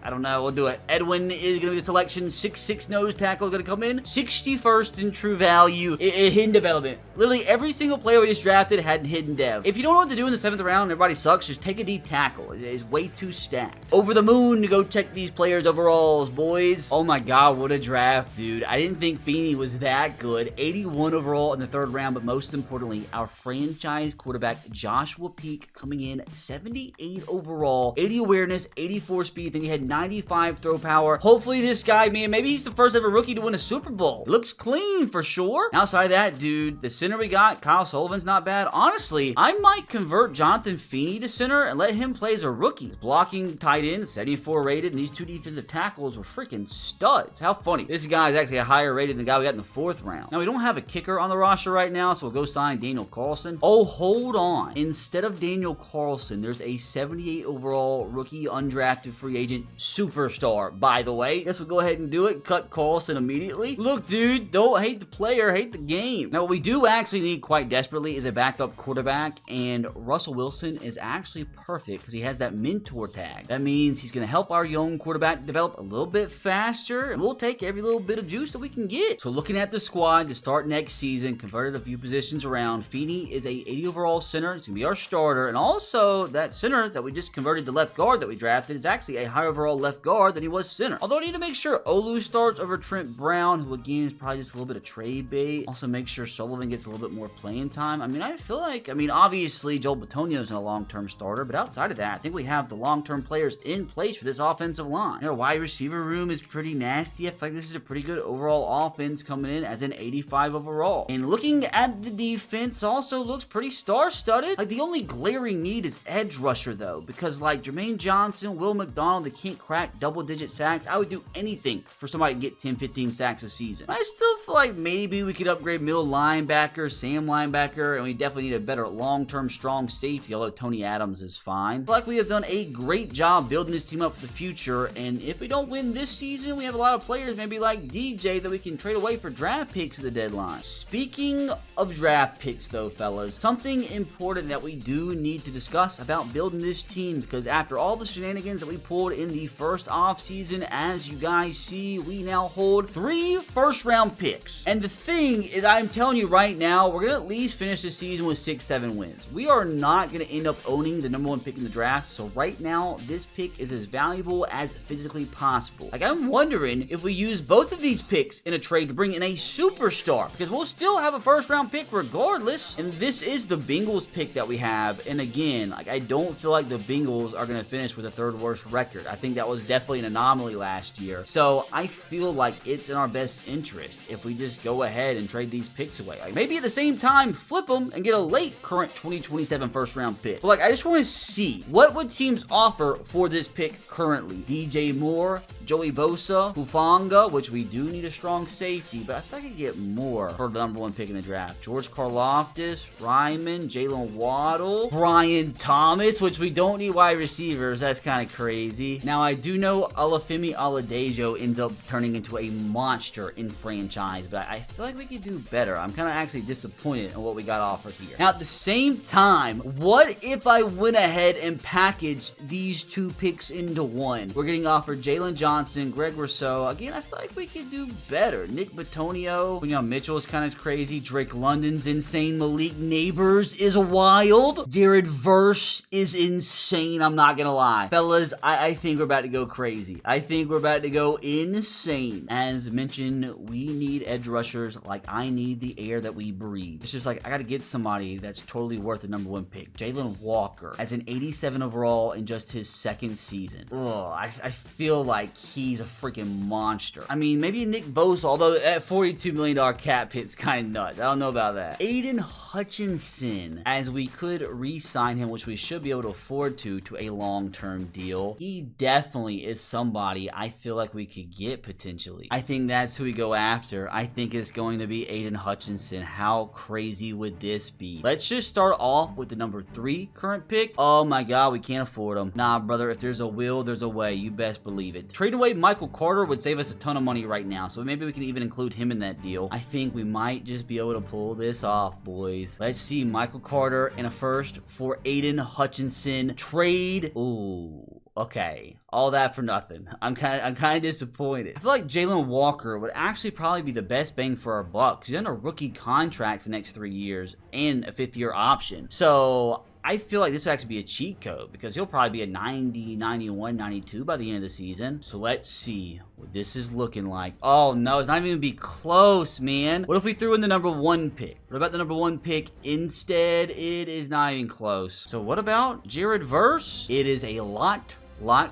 I don't know. We'll do it. Edwin is going to be the selection. 6'6" nose tackle is going to come in. 61st in true value. Hidden development. Literally every single player we just drafted had hidden dev. If you don't know what to do in the 7th round and everybody sucks, just take a D tackle. It is way too stacked. Over the moon to go check these players' overalls, boys. Oh my god, what a draft, dude. I didn't think Feeney was that good. 81 overall in the 3rd round, but most importantly, our franchise quarterback, Joshua Peak, coming in 78 overall, 80 awareness, 84 speed. Then you had 95 throw power. Hopefully this guy, man, maybe he's the first ever rookie to win a Super Bowl. Looks clean for sure. Outside of that, dude, the center we got, Kyle Sullivan's not bad. Honestly, I might convert Jonathan Feeney to center and let him play as a rookie. Blocking tight end, 74 rated, and these 2 defensive tackles were freaking studs. How funny. This guy is actually a higher rated than the guy we got in the 4th round. Now, we don't have a kicker on the roster right now, so we'll go sign Daniel Carlson. Oh, hold on. Instead of Daniel Carlson, there's a 78 overall rookie undrafted free agent superstar, by the way. Guess we'll go ahead and do it. Cut Carlson immediately. Look, dude, don't hate the player, hate the game. Now, what we do actually need quite desperately is a backup quarterback, and Russell Wilson is actually perfect because he has that mentor tag. That means he's going to help our young quarterback develop a little bit faster, and we'll take every little bit of juice that we can get. So looking at the squad to start next season, converted a few positions around. Feeney is a 80 overall center. He's going to be our starter, and also that center that we just converted to left guard that we drafted is actually a high overall left guard than he was center. Although I need to make sure Olu starts over Trent Brown, who again is probably just a little bit of trade bait. Also make sure Sullivan gets a little bit more playing time. I mean, I feel like, obviously Joel Bitonio's a long-term starter, but outside of that, I think we have the long-term players in place for this offensive line. Our wide receiver room is pretty nasty. I feel like this is a pretty good overall offense coming in as an 85 overall. And looking at the defense also looks pretty star-studded. Like, the only glaring need is edge rusher, though, because like Jermaine Johnson, Will McDonald, they can't crack double-digit sacks. I would do anything for somebody to get 10, 15 sacks a season. I still feel like maybe we could upgrade middle linebacker, Sam linebacker, and we definitely need a better long-term strong safety, although Tony Adams is fine. I feel like we have done a great job building this team up for the future, and if we don't win this season, we have a lot of players maybe like DJ that we can trade away for draft picks at the deadline. Speaking of draft picks though, fellas, something important that we do need to discuss about building this team, because after all the shenanigans that we pulled in the first offseason, as you guys see, we now hold 3 first-round picks. And the thing is, I'm telling you right now, we're going to at least finish the season with 6-7 wins. We are not going to end up owning the number 1 pick in the draft, so right now, this pick is as valuable as physically possible. Like, I'm wondering if we use both of these picks in a trade to bring in a superstar, because we'll still have a first-round pick regardless. And this is the Bengals pick that we have, and again, like, I don't feel like the Bengals are going to finish with a 3rd worst record. I think that was definitely an anomaly last year, so I feel like it's in our best interest if we just go ahead and trade these picks away. Like, maybe at the same time, flip them and get a late current 2027 first-round pick. But like, I just want to see what would teams offer for this pick currently. DJ Moore, Joey Bosa, Hufanga, which we do need a strong safety, but I think I could get more for the number 1 pick in the draft. George Karlaftis, Ryman, Jalen Waddle, Brian Thomas, which we don't need wide receivers. That's kind of crazy. Now, I do know Olafemi Oladejo ends up turning into a monster in franchise, but I feel like we could do better. I'm kind of actually disappointed in what we got offered here. Now, at the same time, what if I went ahead and packaged these 2 picks into one? We're getting offered Jalen Johnson, Greg Rousseau. Again, I feel like we could do better. Nick Bitonio, Mitchell is kind of crazy. Drake London's insane. Malik Neighbors is wild. Jared Verse is insane. I'm not gonna lie. Fellas, I think we're about to go crazy. I think we're about to go insane. As mentioned, we need edge rushers like I need the air that we breathe. It's just like, I gotta get somebody that's totally worth the number 1 pick. Jalen Walker as an 87 overall in just his 2nd season. Ugh, I feel like he's a freaking monster. I mean, maybe Nick Bosa, although at $42 million cap hit's kind of nuts. I don't know about that. Aiden Hutchinson, as we could re-sign him, which we should be able to afford to a long-term deal. He definitely is somebody I feel like we could get potentially. I think that's who we go after. I think it's going to be Aiden Hutchinson. How crazy would this be? Let's just start off with the number 3 current pick. Oh my god, we can't afford him. Nah, brother, if there's a will, there's a way. You best believe it. Trading away Michael Carter would save us a ton of money right now, so maybe we can even include him in that deal. I think we might just be able to pull this off, boys. Let's see, Michael Carter in a first for Aiden Hutchinson. Trade. Ooh, okay. All that for nothing. I'm kind of disappointed. I feel like Jalen Walker would actually probably be the best bang for our buck. He's on a rookie contract for the next 3 years and a 5th-year option. So I feel like this would actually be a cheat code because he'll probably be a 90, 91, 92 by the end of the season. So let's see what this is looking like. Oh no, it's not even gonna be close, man. What if we threw in the number 1 pick? What about the number 1 pick instead? It is not even close. So what about Jared Verse? It is a lot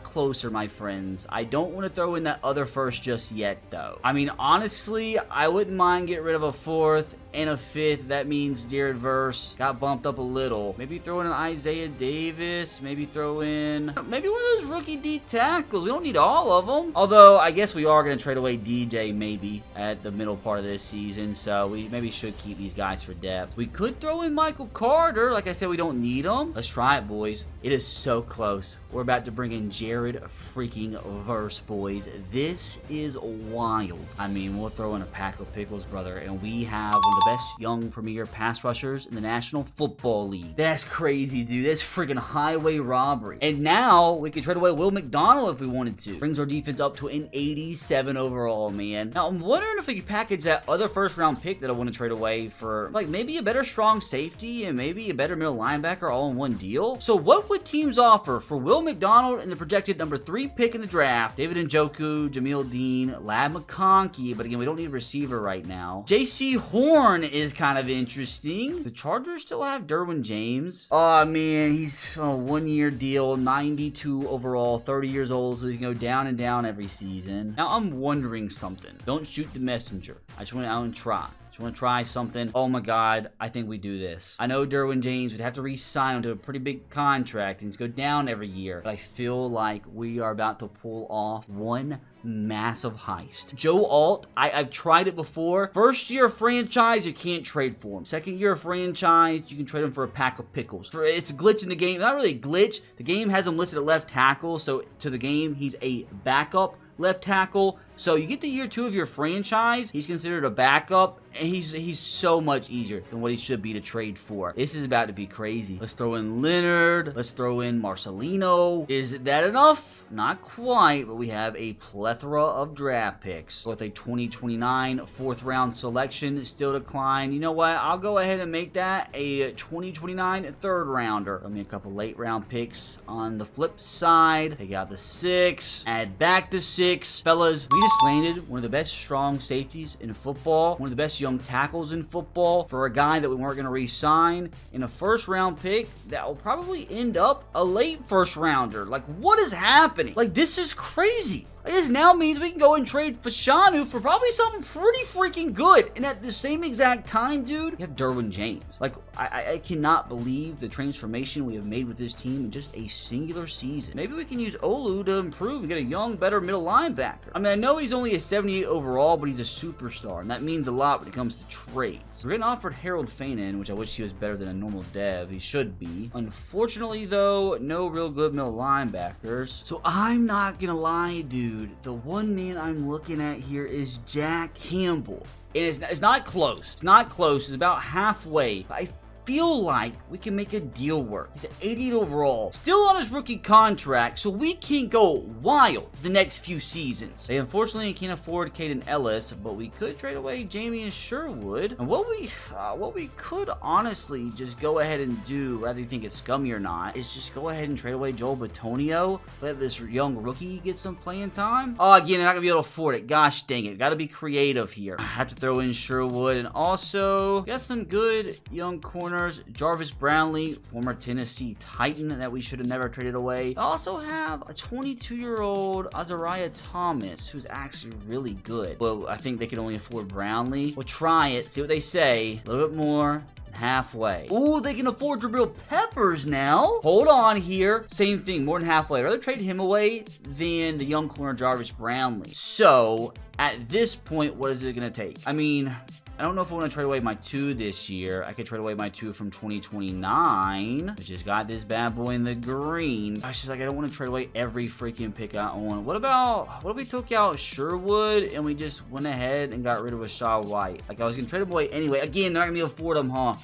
closer, my friends. I don't want to throw in that other first just yet, though. I mean, honestly, I wouldn't mind getting rid of a 4th and a 5th. That means Jared Verse got bumped up a little. Maybe throw in an Isaiah Davis. Maybe throw in maybe one of those rookie D tackles. We don't need all of them. Although, I guess we are going to trade away DJ maybe at the middle part of this season. So we maybe should keep these guys for depth. We could throw in Michael Carter. Like I said, we don't need him. Let's try it, boys. It is so close. We're about to bring in and Jared freaking verse, boys. This is wild. I mean, we'll throw in a pack of pickles, brother, and we have one of the best young premier pass rushers in the National Football League. That's crazy, dude. That's freaking highway robbery. And now we can trade away Will McDonald if we wanted to. Brings our defense up to an 87 overall, man. Now, I'm wondering if we could package that other first-round pick that I want to trade away for, like, maybe a better strong safety and maybe a better middle linebacker all in one deal. So what would teams offer for Will McDonald and the projected number 3 pick in the draft? David Njoku, Jamil Dean, Lad McConkey, but again, we don't need a receiver right now. J.C. Horn is kind of interesting. The Chargers still have Derwin James. Oh, man, he's on a 1-year deal, 92 overall, 30 years old, so he can go down and down every season. Now, I'm wondering something. Don't shoot the messenger. I just want to out and try. Want to try something? Oh my God, I think we do this. I know Derwin James would have to re-sign him to a pretty big contract and he's go down every year, but I feel like we are about to pull off one massive heist. Joe Alt, I've tried it before. First year of franchise, you can't trade for him. Second year of franchise, you can trade him for a pack of pickles. It's a glitch in the game. Not really a glitch. The game has him listed at left tackle, so to the game, he's a backup left tackle. So you get to year 2 of your franchise, he's considered a backup, and he's so much easier than what he should be to trade for. This is about to be crazy. Let's throw in Leonard. Let's throw in Marcelino. Is that enough? Not quite, but we have a plethora of draft picks. With a 2029 4th round selection still declined. You know what? I'll go ahead and make that a 2029 3rd rounder. Let me a couple late round picks on the flip side. Take out the 6. Add back the 6. Fellas, we just landed one of the best strong safeties in football, one of the best young tackles in football for a guy that we weren't going to re-sign in a 1st round pick that will probably end up a late 1st rounder. Like, what is happening? Like, this is crazy. This now means we can go and trade Fashanu for probably something pretty freaking good. And at the same exact time, dude, you have Derwin James. Like, I cannot believe the transformation we have made with this team in just a singular season. Maybe we can use Olu to improve and get a young, better middle linebacker. I mean, I know he's only a 78 overall, but he's a superstar, and that means a lot when it comes to trades. We're getting offered Harold Fanon, which I wish he was better than a normal dev. He should be. Unfortunately, though, no real good middle linebackers. So I'm not gonna lie, dude. The one man I'm looking at here is Jack Campbell. And it's not close. It's not close. It's about halfway. I feel like we can make a deal work. He's at 88 overall. Still on his rookie contract, so we can go wild the next few seasons. They unfortunately can't afford Caden Ellis, but we could trade away Jamie and Sherwood. And what we could honestly just go ahead and do, whether you think it's scummy or not, is just go ahead and trade away Joel Bitonio. Let this young rookie get some playing time. Oh, again, they're not gonna be able to afford it. Gosh dang it. Gotta be creative here. I have to throw in Sherwood, and also got some good young corners. Jarvis Brownlee, former Tennessee Titan that we should have never traded away. I also have a 22-year-old Azariah Thomas, who's actually really good. Well, I think they can only afford Brownlee. We'll try it, see what they say. A little bit more. Halfway. Ooh, they can afford Jabril Peppers now. Hold on here. Same thing, more than halfway. I'd rather trade him away than the young corner Jarvis Brownlee. So, at this point, what is it going to take? I mean, I don't know if I want to trade away my 2 this year. I could trade away my 2 from 2029, which has got this bad boy in the green. It's just like I don't want to trade away every freaking pick I own. What if we took out Sherwood and we just went ahead and got rid of Rashad White? Like, I was going to trade him away anyway. Again, they're not going to be able to afford him, huh?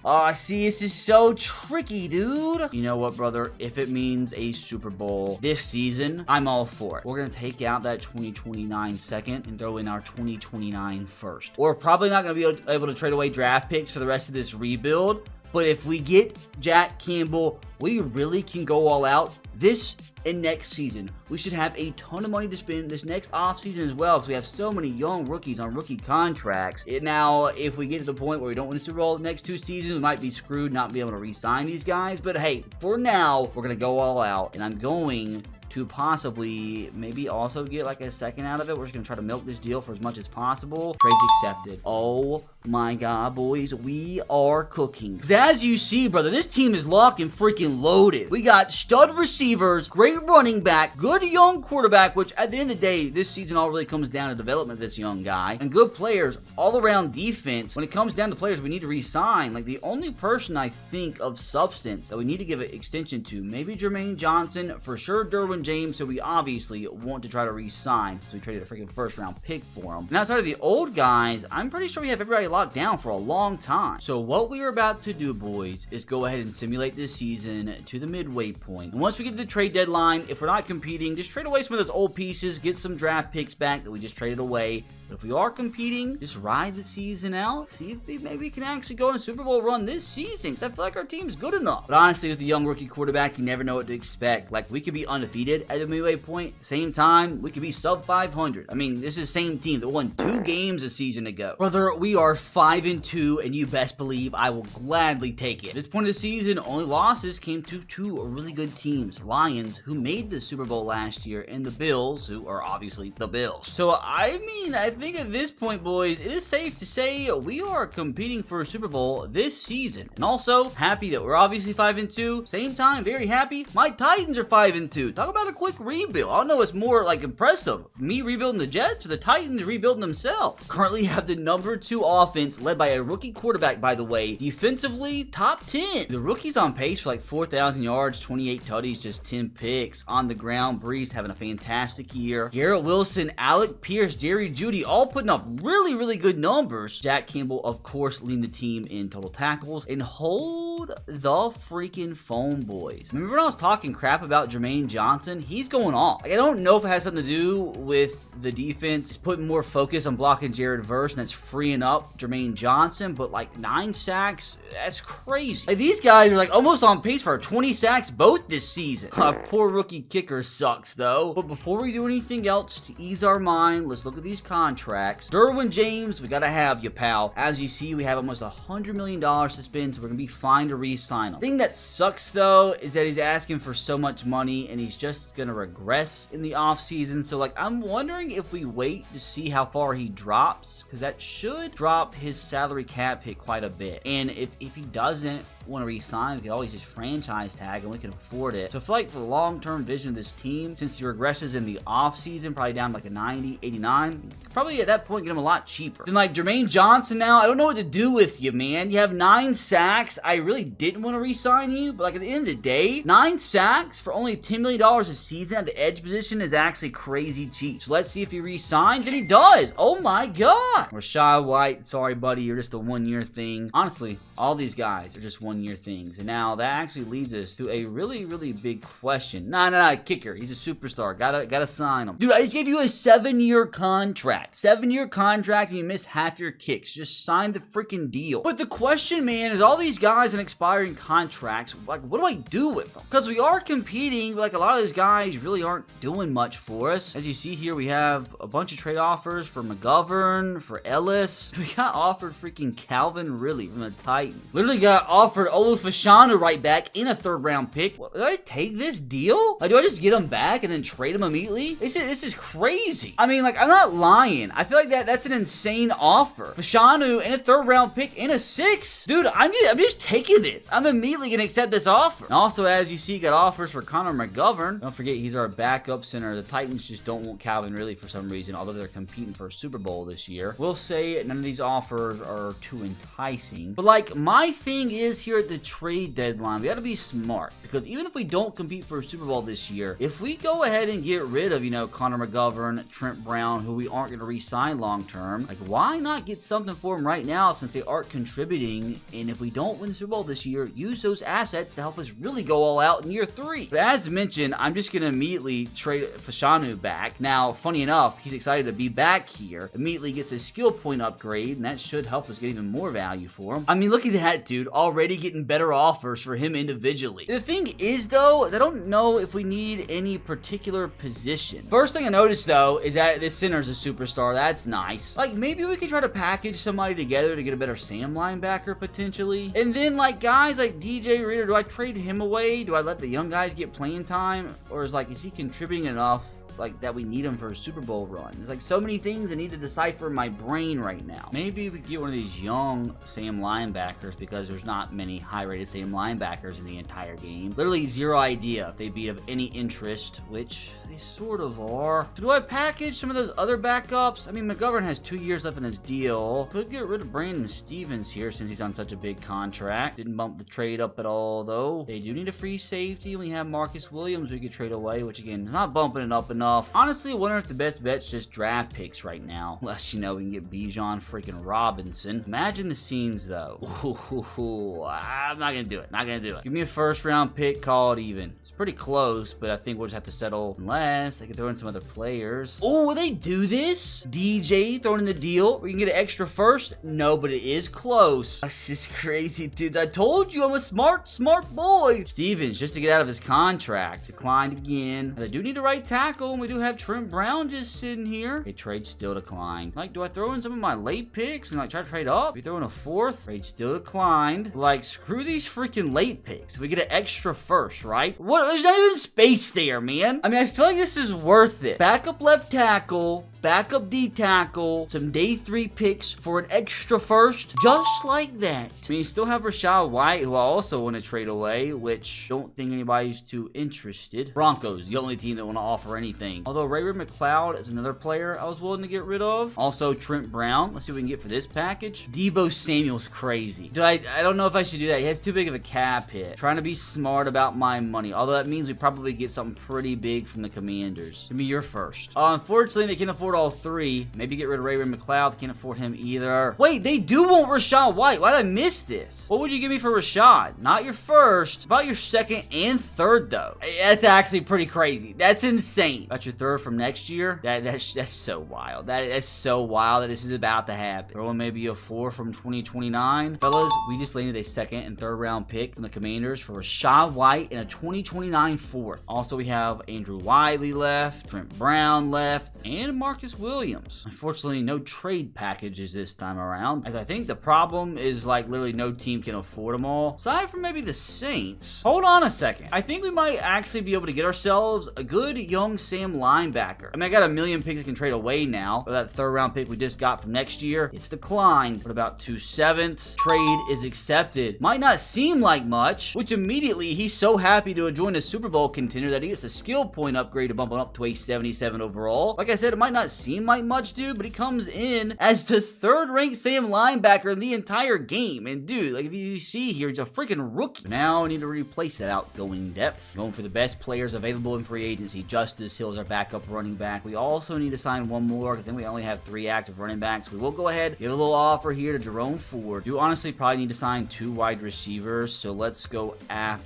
Oh, see, this is so tricky, dude. You know what, brother? If it means a Super Bowl this season, I'm all for it. We're going to take out that 2029 second and throw in our 2029 first. We're probably not going to be able to trade away draft picks for the rest of this rebuild. But if we get Jack Campbell, we really can go all out this and next season. We should have a ton of money to spend this next offseason as well, because we have so many young rookies on rookie contracts. Now, if we get to the point where we don't win the Super Bowl the next 2 seasons, we might be screwed, not be able to re-sign these guys. But hey, for now, we're going to go all out, and I'm going to possibly maybe also get like a second out of it. We're just going to try to milk this deal for as much as possible. Trades accepted. Oh my God, boys, we are cooking. Because as you see, brother, this team is locked and freaking loaded. We got stud receivers, great running back, good young quarterback, which at the end of the day, this season all really comes down to development of this young guy, and good players all around defense. When it comes down to players we need to re-sign, like the only person I think of substance that we need to give an extension to, maybe Jermaine Johnson, for sure Derwin Derwin James, so we obviously want to try to re-sign since we traded a freaking first-round pick for him. And outside of the old guys, I'm pretty sure we have everybody locked down for a long time. So what we are about to do, boys, is go ahead and simulate this season to the midway point. And once we get to the trade deadline, if we're not competing, just trade away some of those old pieces, get some draft picks back that we just traded away. But if we are competing, just ride the season out, see if we maybe can actually go on a Super Bowl run this season, because I feel like our team's good enough. But honestly, as the young rookie quarterback, you never know what to expect. Like, we could be undefeated at the midway point. Same time, we could be sub 500. I mean, this is the same team that won 2 games a season ago. Brother, we are 5-2, and you best believe I will gladly take it. At this point of the season, only losses came to 2 really good teams. Lions, who made the Super Bowl last year, and the Bills, who are obviously the Bills. So, I mean, I think at this point, boys, it is safe to say we are competing for a Super Bowl this season. And also, happy that we're obviously 5-2. Same time, very happy my Titans are 5-2. Talk about a quick rebuild. I don't know what's more, like, impressive. Me rebuilding the Jets or the Titans rebuilding themselves. Currently have the number 2 offense led by a rookie quarterback, by the way. Defensively, top 10. The rookie's on pace for like 4,000 yards, 28 tutties, just 10 picks. On the ground, Brees having a fantastic year. Garrett Wilson, Alec Pierce, Jerry Jeudy, all putting up really, really good numbers. Jack Campbell, of course, leading the team in total tackles. And hold the freaking phone, boys. Remember when I was talking crap about Jermaine Johnson? He's going off. Like, I don't know if it has something to do with the defense. It's putting more focus on blocking Jared Verse, and that's freeing up Jermaine Johnson. But like 9 sacks, that's crazy. Like, these guys are like almost on pace for 20 sacks both this season. Poor rookie kicker sucks though. But before we do anything else, to ease our mind, let's look at these contracts. Derwin James, we gotta have you, pal. As you see, we have almost $100 million to spend, so we're gonna be fine to re-sign him. The thing that sucks though is that he's asking for so much money, and he's just gonna regress in the offseason. So like, I'm wondering if we wait to see how far he drops, because that should drop his salary cap hit quite a bit. And if he doesn't want to re-sign, we can always just franchise tag and we can afford it. So I feel like for the long-term vision of this team, since he regresses in the offseason, probably down like a 90, 89, probably at that point get him a lot cheaper. Then like Jermaine Johnson now, I don't know what to do with you, man. You have 9 sacks. I really didn't want to re-sign you, but like at the end of the day, 9 sacks for only $10 million a season at the edge position is actually crazy cheap. So let's see if he re-signs, and he does. Oh my God. Rachaad White, sorry buddy, you're just a 1-year thing. Honestly, all these guys are just 1-year things. And now that actually leads us to a really, really big question. Nah, kicker. He's a superstar. Gotta sign him. Dude, I just gave you a 7-year contract. 7-year contract, and you missed half your kicks. Just sign the freaking deal. But the question, man, is all these guys on expiring contracts, like, what do I do with them? Because we are competing, but like a lot of those guys really aren't doing much for us. As you see here, we have a bunch of trade offers for McGovern, for Ellis. We got offered freaking Calvin Ridley from the Titans. Literally got offered Olufashanu right back in a 3rd round pick. What, do I take this deal? Like, do I just get him back and then trade him immediately? This is crazy. I mean, like, I'm not lying. I feel like that's an insane offer. Fashanu and a 3rd round pick in a 6. Dude, I'm just taking this. I'm immediately gonna accept this offer. And also, as you see, got offers for Connor McGovern. Don't forget, he's our backup center. The Titans just don't want Calvin Ridley for some reason, although they're competing for a Super Bowl this year. We'll say none of these offers are too enticing. But like, my thing is here at the trade deadline, we gotta be smart, because even if we don't compete for a Super Bowl this year, if we go ahead and get rid of, Connor McGovern, Trent Brown, who we aren't gonna re-sign long term, like, why not get something for them right now since they aren't contributing? And if we don't win the Super Bowl this year, use those assets to help us really go all out in year 3. But as mentioned, I'm just gonna immediately trade Fashanu back. Now, funny enough, he's excited to be back here. Immediately gets a skill point upgrade, and that should help us get even more value for him. I mean, look at that, dude. Already getting better offers for him individually. The thing is, though, is I don't know if we need any particular position. First thing I noticed, though, is that this center's a superstar. That's nice. Like, maybe we could try to package somebody together to get a better Sam linebacker, potentially. And then, like, guys like DJ Reader, do I trade him away? Do I let the young guys get playing time? Or is he contributing enough like that we need him for a Super Bowl run. There's like so many things I need to decipher in my brain right now. Maybe we get one of these young Sam linebackers because there's not many high-rated Sam linebackers in the entire game. Literally zero idea if they'd be of any interest, which they sort of are. So do I package some of those other backups? I mean, McGovern has 2 years left in his deal. Could get rid of Brandon Stevens here since he's on such a big contract. Didn't bump the trade up at all, though. They do need a free safety. We have Marcus Williams we could trade away, which again is not bumping it up enough. Honestly, I wonder if the best bet's just draft picks right now. Unless, you know, we can get Bijan freaking Robinson. Imagine the scenes, though. Ooh, I'm not gonna do it. Not gonna do it. Give me a first round pick, call it even. It's pretty close, but I think we'll just have to settle unless I can throw in some other players. Oh, will they do this? DJ throwing in the deal. We can get an extra first. No, but it is close. This is crazy, dude. I told you I'm a smart boy. Stevens, just to get out of his contract, declined again. They do need a right tackle, and we do have Trent Brown just sitting here. Okay, trade still declined. Like, do I throw in some of my late picks and like try to trade up? We throw in a fourth. Trade still declined. Like, screw these freaking late picks. We get an extra first, right? What? There's not even space there, man. I mean, I feel like this is worth it. Backup left tackle, backup D tackle, some day 3 picks for an extra first, just like that. I mean, you still have Rachaad White, who I also want to trade away, which don't think anybody's too interested. Broncos, the only team that want to offer anything. Although Ray-Ray McCloud is another player I was willing to get rid of. Also, Trent Brown. Let's see what we can get for this package. Deebo Samuel's crazy. I don't know if I should do that. He has too big of a cap hit. Trying to be smart about my money. Although that means we probably get something pretty big from the Commanders. Give me your first. Unfortunately, they can't afford all 3. Maybe get rid of Ray-Ray McCloud. They can't afford him either. Wait, they do want Rachaad White. Why did I miss this? What would you give me for Rachaad? Not your first. About your second and third, though. That's actually pretty crazy. That's insane. About your third from next year? That's so wild. That's so wild that this is about to happen. Throw in maybe a 4 from 2029. Fellas, we just landed a second and third round pick from the Commanders for Rachaad White and a 2029 fourth. Also, we have Andrew Wiley left, Trent Brown left, and Marcus Williams. Unfortunately, no trade packages this time around, as I think the problem is like literally no team can afford them all. Aside from maybe the Saints. Hold on a second. I think we might actually be able to get ourselves a good young Sam linebacker. I mean, I got a million picks I can trade away now. But that third round pick we just got from next year, it's declined. But about 2/7. Trade is accepted. Might not seem like much, which immediately he's so happy to join a Super Bowl contender that he gets a skill point upgrade to bump him up to a 77 overall. Like I said, it might not seem like much, dude, but he comes in as the third-ranked Sam linebacker in the entire game. And dude, like if you see here, he's a freaking rookie. Now I need to replace that outgoing depth. Going for the best players available in free agency. Justice Hill is our backup running back. We also need to sign one more. I think we only have 3 active running backs. We will go ahead, give a little offer here to Jerome Ford. Do honestly probably need to sign 2 wide receivers. So let's go Tyquan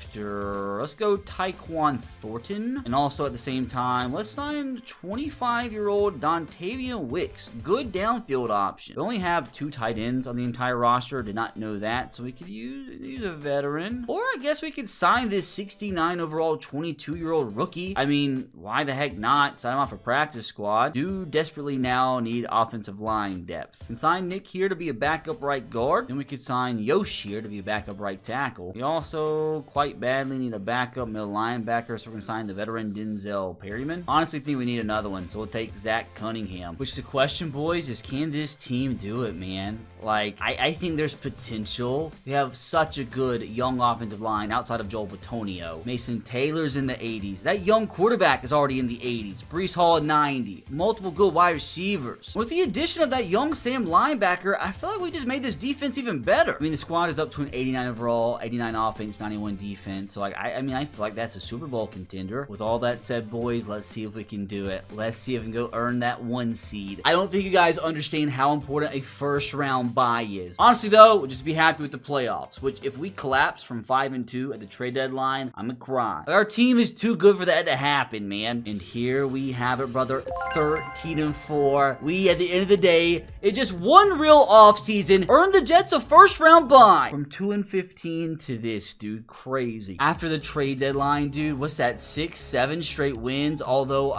Thornton. And also at the same time, let's sign 25-year-old Dontavian Wicks. Good downfield option. We only have 2 tight ends on the entire roster. Did not know that. So we could use a veteran. Or I guess we could sign this 69 overall 22-year-old rookie. I mean, why the heck not? Sign him off a practice squad. Do desperately now need offensive line depth. And sign Nick here to be a backup right guard. Then we could sign Yosh here to be a backup right tackle. We also quite badly need a backup middle linebacker, so we're going to sign the veteran Denzel Perryman. Honestly think we need another one, so we'll take Zach Cunningham. Which the question, boys, is can this team do it, man? Like, I think there's potential. We have such a good young offensive line outside of Joel Bitonio. Mason Taylor's in the 80s. That young quarterback is already in the 80s. Breece Hall at 90. Multiple good wide receivers. With the addition of that young Sam linebacker, I feel like we just made this defense even better. I mean, the squad is up to an 89 overall, 89 offense, 91 defense. So, like, I mean, I feel like that's a Super Bowl contender. With all that said, boys, let's see if we can do it. Let's see if we can go earn that 1 seed. I don't think you guys understand how important a first round bye is. Honestly, though, we'll just be happy with the playoffs, which if we collapse from 5-2 at the trade deadline, I'm gonna cry. Our team is too good for that to happen, man. And here we have it, brother. 13-4. We, at the end of the day, in just one real offseason, earned the Jets a first round bye. From 2-15 to this, dude. Crazy. After the trade deadline, dude, what's that? 6-7 straight wins, although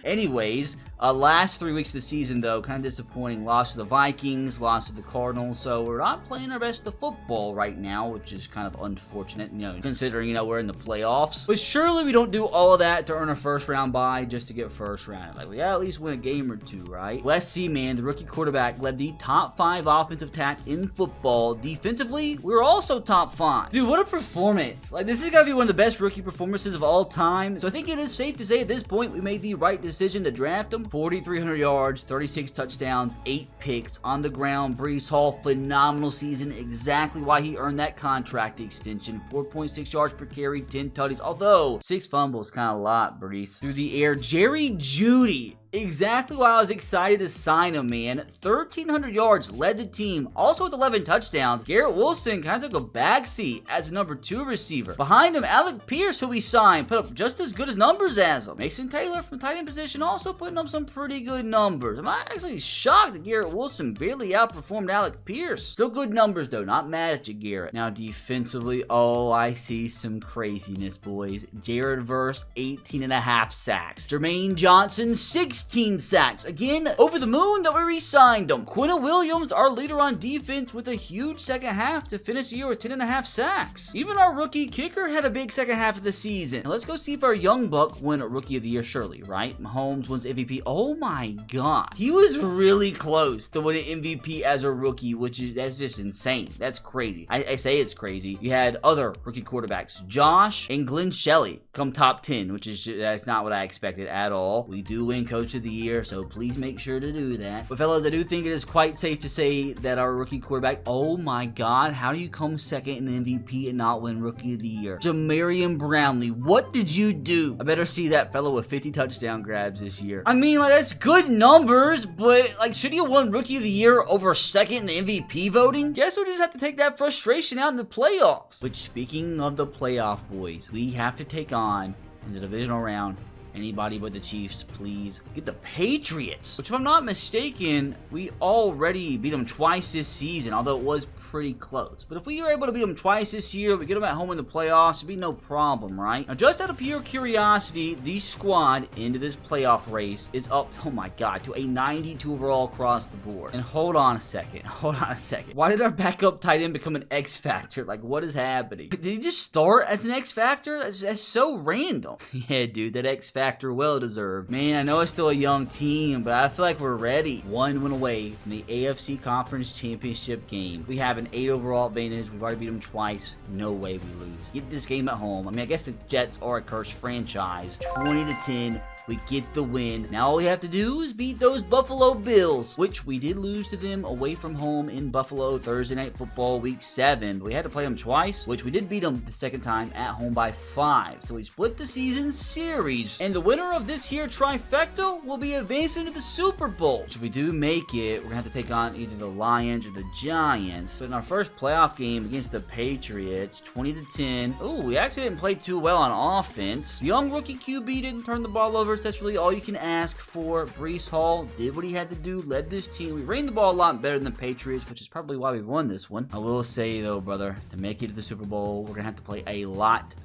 Anyways, last 3 weeks of the season, though, kind of disappointing. Lost to the Vikings, lost to the Cardinals, so we're not playing our best of football right now, which is kind of unfortunate, considering, we're in the playoffs. But surely we don't do all of that to earn a first-round bye just to get first round. Like, we gotta at least win a game or two, right? Let's see, man. The rookie quarterback led the top 5 offensive attack in football. Defensively, we were also top 5. Dude, what a performance. Like, this is gotta be one of the best rookie performances of all time. So I think it is safe to say at this point we made the right decision to draft him. 4,300 yards, 36 touchdowns, 8 picks on the ground. Breece Hall, phenomenal season. Exactly why he earned that contract extension. 4.6 yards per carry, 10 tutties. Although 6 fumbles, kind of a lot, Breece. Through the air, Jerry Jeudy. Exactly why I was excited to sign him, man. 1,300 yards, led the team, also with 11 touchdowns. Garrett Wilson kind of took a backseat as a number 2 receiver. Behind him, Alec Pierce, who we signed, put up just as good as numbers as him. Mason Taylor from tight end position also putting up some pretty good numbers. I'm actually shocked that Garrett Wilson barely outperformed Alec Pierce. Still good numbers, though. Not mad at you, Garrett. Now, defensively, oh, I see some craziness, boys. Jared Verse, 18.5 sacks. Jermaine Johnson, 16 sacks. Again, over the moon that we re-signed him. Quinnen Williams, our leader on defense, with a huge second half to finish the year with 10.5 sacks. Even our rookie kicker had a big second half of the season. Now, let's go see if our young buck win a rookie of the year, surely, right? Mahomes wins MVP. Oh my god. He was really close to winning MVP as a rookie, that's just insane. That's crazy. I say it's crazy. You had other rookie quarterbacks, Josh and Glenn Shelley, come top 10, that's not what I expected at all. We do win Coach of the Year, so please make sure to do that. But fellas, I do think it is quite safe to say that our rookie quarterback, oh my god, how do you come second in MVP and not win Rookie of the Year? Jamarian Brownlee, what did you do? I better see that fellow with 50 touchdown grabs this year. I mean, like, that's good numbers, but like, should he have won Rookie of the Year over second in the MVP voting? Guess we'll just have to take that frustration out in the playoffs. Which, speaking of the playoff, boys, we have to take on in the divisional round anybody but the Chiefs. Please get the Patriots, which, if I'm not mistaken, we already beat them twice this season, although it was pretty close. But if we are able to beat them twice this year, we get them at home in the playoffs, it'd be no problem, right? Now, just out of pure curiosity, the squad into this playoff race is up, oh my god, to a 92 overall across the board. And hold on a second. Why did our backup tight end become an X Factor? Like, what is happening? Did he just start as an X Factor? That's so random. Yeah, dude, that X Factor, well deserved. Man, I know it's still a young team, but I feel like we're ready. One win away from the AFC Conference Championship game. We have an 8 overall advantage. We've already beat them twice. No way we lose. Get this game at home. I mean, I guess the Jets are a cursed franchise. 20-10. We get the win. Now all we have to do is beat those Buffalo Bills, which we did lose to them away from home in Buffalo Thursday Night Football Week 7. We had to play them twice, which we did beat them the second time at home by 5. So we split the season series. And the winner of this here trifecta will be advancing to the Super Bowl. So if we do make it, we're going to have to take on either the Lions or the Giants. But in our first playoff game against the Patriots, 20-10. Oh, we actually didn't play too well on offense. The young rookie QB didn't turn the ball over. That's really all you can ask for. Breece Hall did what he had to do, led this team. We ran the ball a lot better than the Patriots, which is probably why we won this one. I will say, though, brother, to make it to the Super Bowl, we're going to have to play a lot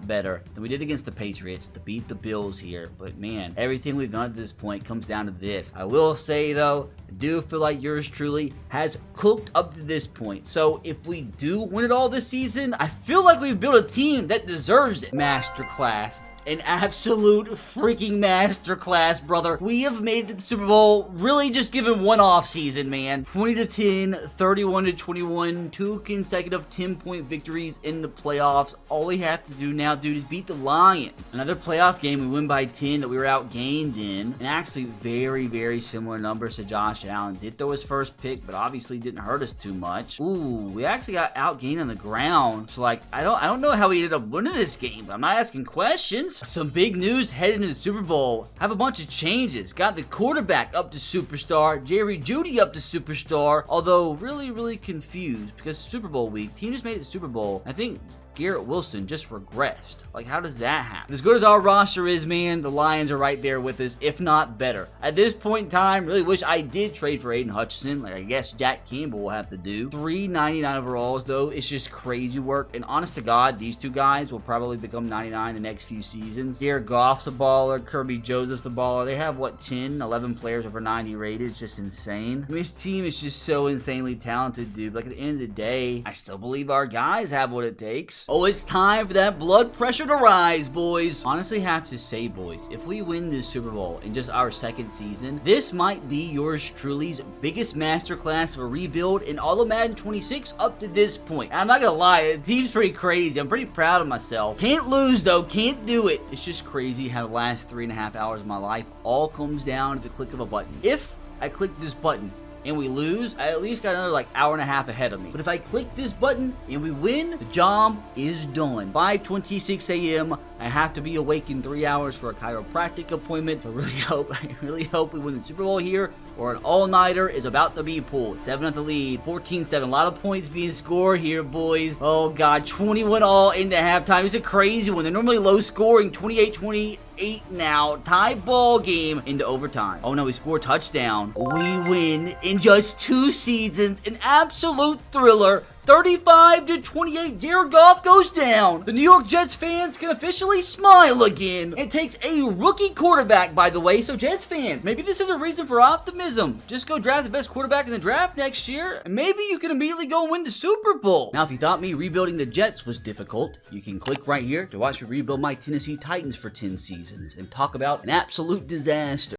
better than we did against the Patriots to beat the Bills here. But man, everything we've done at this point comes down to this. I will say, though, I do feel like yours truly has cooked up to this point. So if we do win it all this season, I feel like we've built a team that deserves it. Masterclass. An absolute freaking masterclass, brother. We have made it to the Super Bowl, really just given one off season, man. 20-10, 31-21, 2 consecutive 10-point victories in the playoffs. All we have to do now, dude, is beat the Lions. Another playoff game, we win by 10 that we were outgained in. And actually very, very similar numbers to Josh Allen. Did throw his first pick, but obviously didn't hurt us too much. Ooh, we actually got outgained on the ground. So, like, I don't know how we ended up winning this game, but I'm not asking questions. Some big news heading into the Super Bowl. Have a bunch of changes. Got the quarterback up to superstar. Jerry Jeudy up to superstar. Although really, really confused because Super Bowl week. Team just made it to Super Bowl. I think Garrett Wilson just regressed. Like, how does that happen? As good as our roster is, man, the Lions are right there with us, if not better. At this point in time, really wish I did trade for Aiden Hutchinson. Like, I guess Jack Campbell will have to do. 399 overalls, though. It's just crazy work. And honest to God, these two guys will probably become 99 the next few seasons. Jared Goff's a baller. Kirby Joseph's a baller. They have, what, 10, 11 players over 90 rated. It's just insane. I mean, this team is just so insanely talented, dude. Like, at the end of the day, I still believe our guys have what it takes. Oh, it's time for that blood pressure to rise, boys. Honestly, have to say, boys, if we win this Super Bowl in just our second season, this might be yours truly's biggest masterclass of a rebuild in all of Madden 26 up to this point. And I'm not gonna lie, the team's pretty crazy. I'm pretty proud of myself. Can't lose, though. Can't do it. It's just crazy how the last 3.5 hours of my life all comes down to the click of a button. If I click this button and we lose, I at least got another like hour and a half ahead of me. But if I click this button and we win, the job is done. 5:26 a.m. I have to be awake in 3 hours for a chiropractic appointment. I really hope we win the Super Bowl here, or an all-nighter is about to be pulled. 7 at the lead, 14-7. A lot of points being scored here, boys. Oh God, 21 all into halftime. It's a crazy one. They're normally low scoring, 28-28 now. Tie ball game into overtime. Oh no, we score a touchdown. We win in just 2 seasons. An absolute thriller. 35-28, Jared Goff goes down. The New York Jets fans can officially smile again. It takes a rookie quarterback, by the way, so Jets fans, maybe this is a reason for optimism. Just go draft the best quarterback in the draft next year, and maybe you can immediately go win the Super Bowl. Now, if you thought me rebuilding the Jets was difficult, you can click right here to watch me rebuild my Tennessee Titans for 10 seasons and talk about an absolute disaster.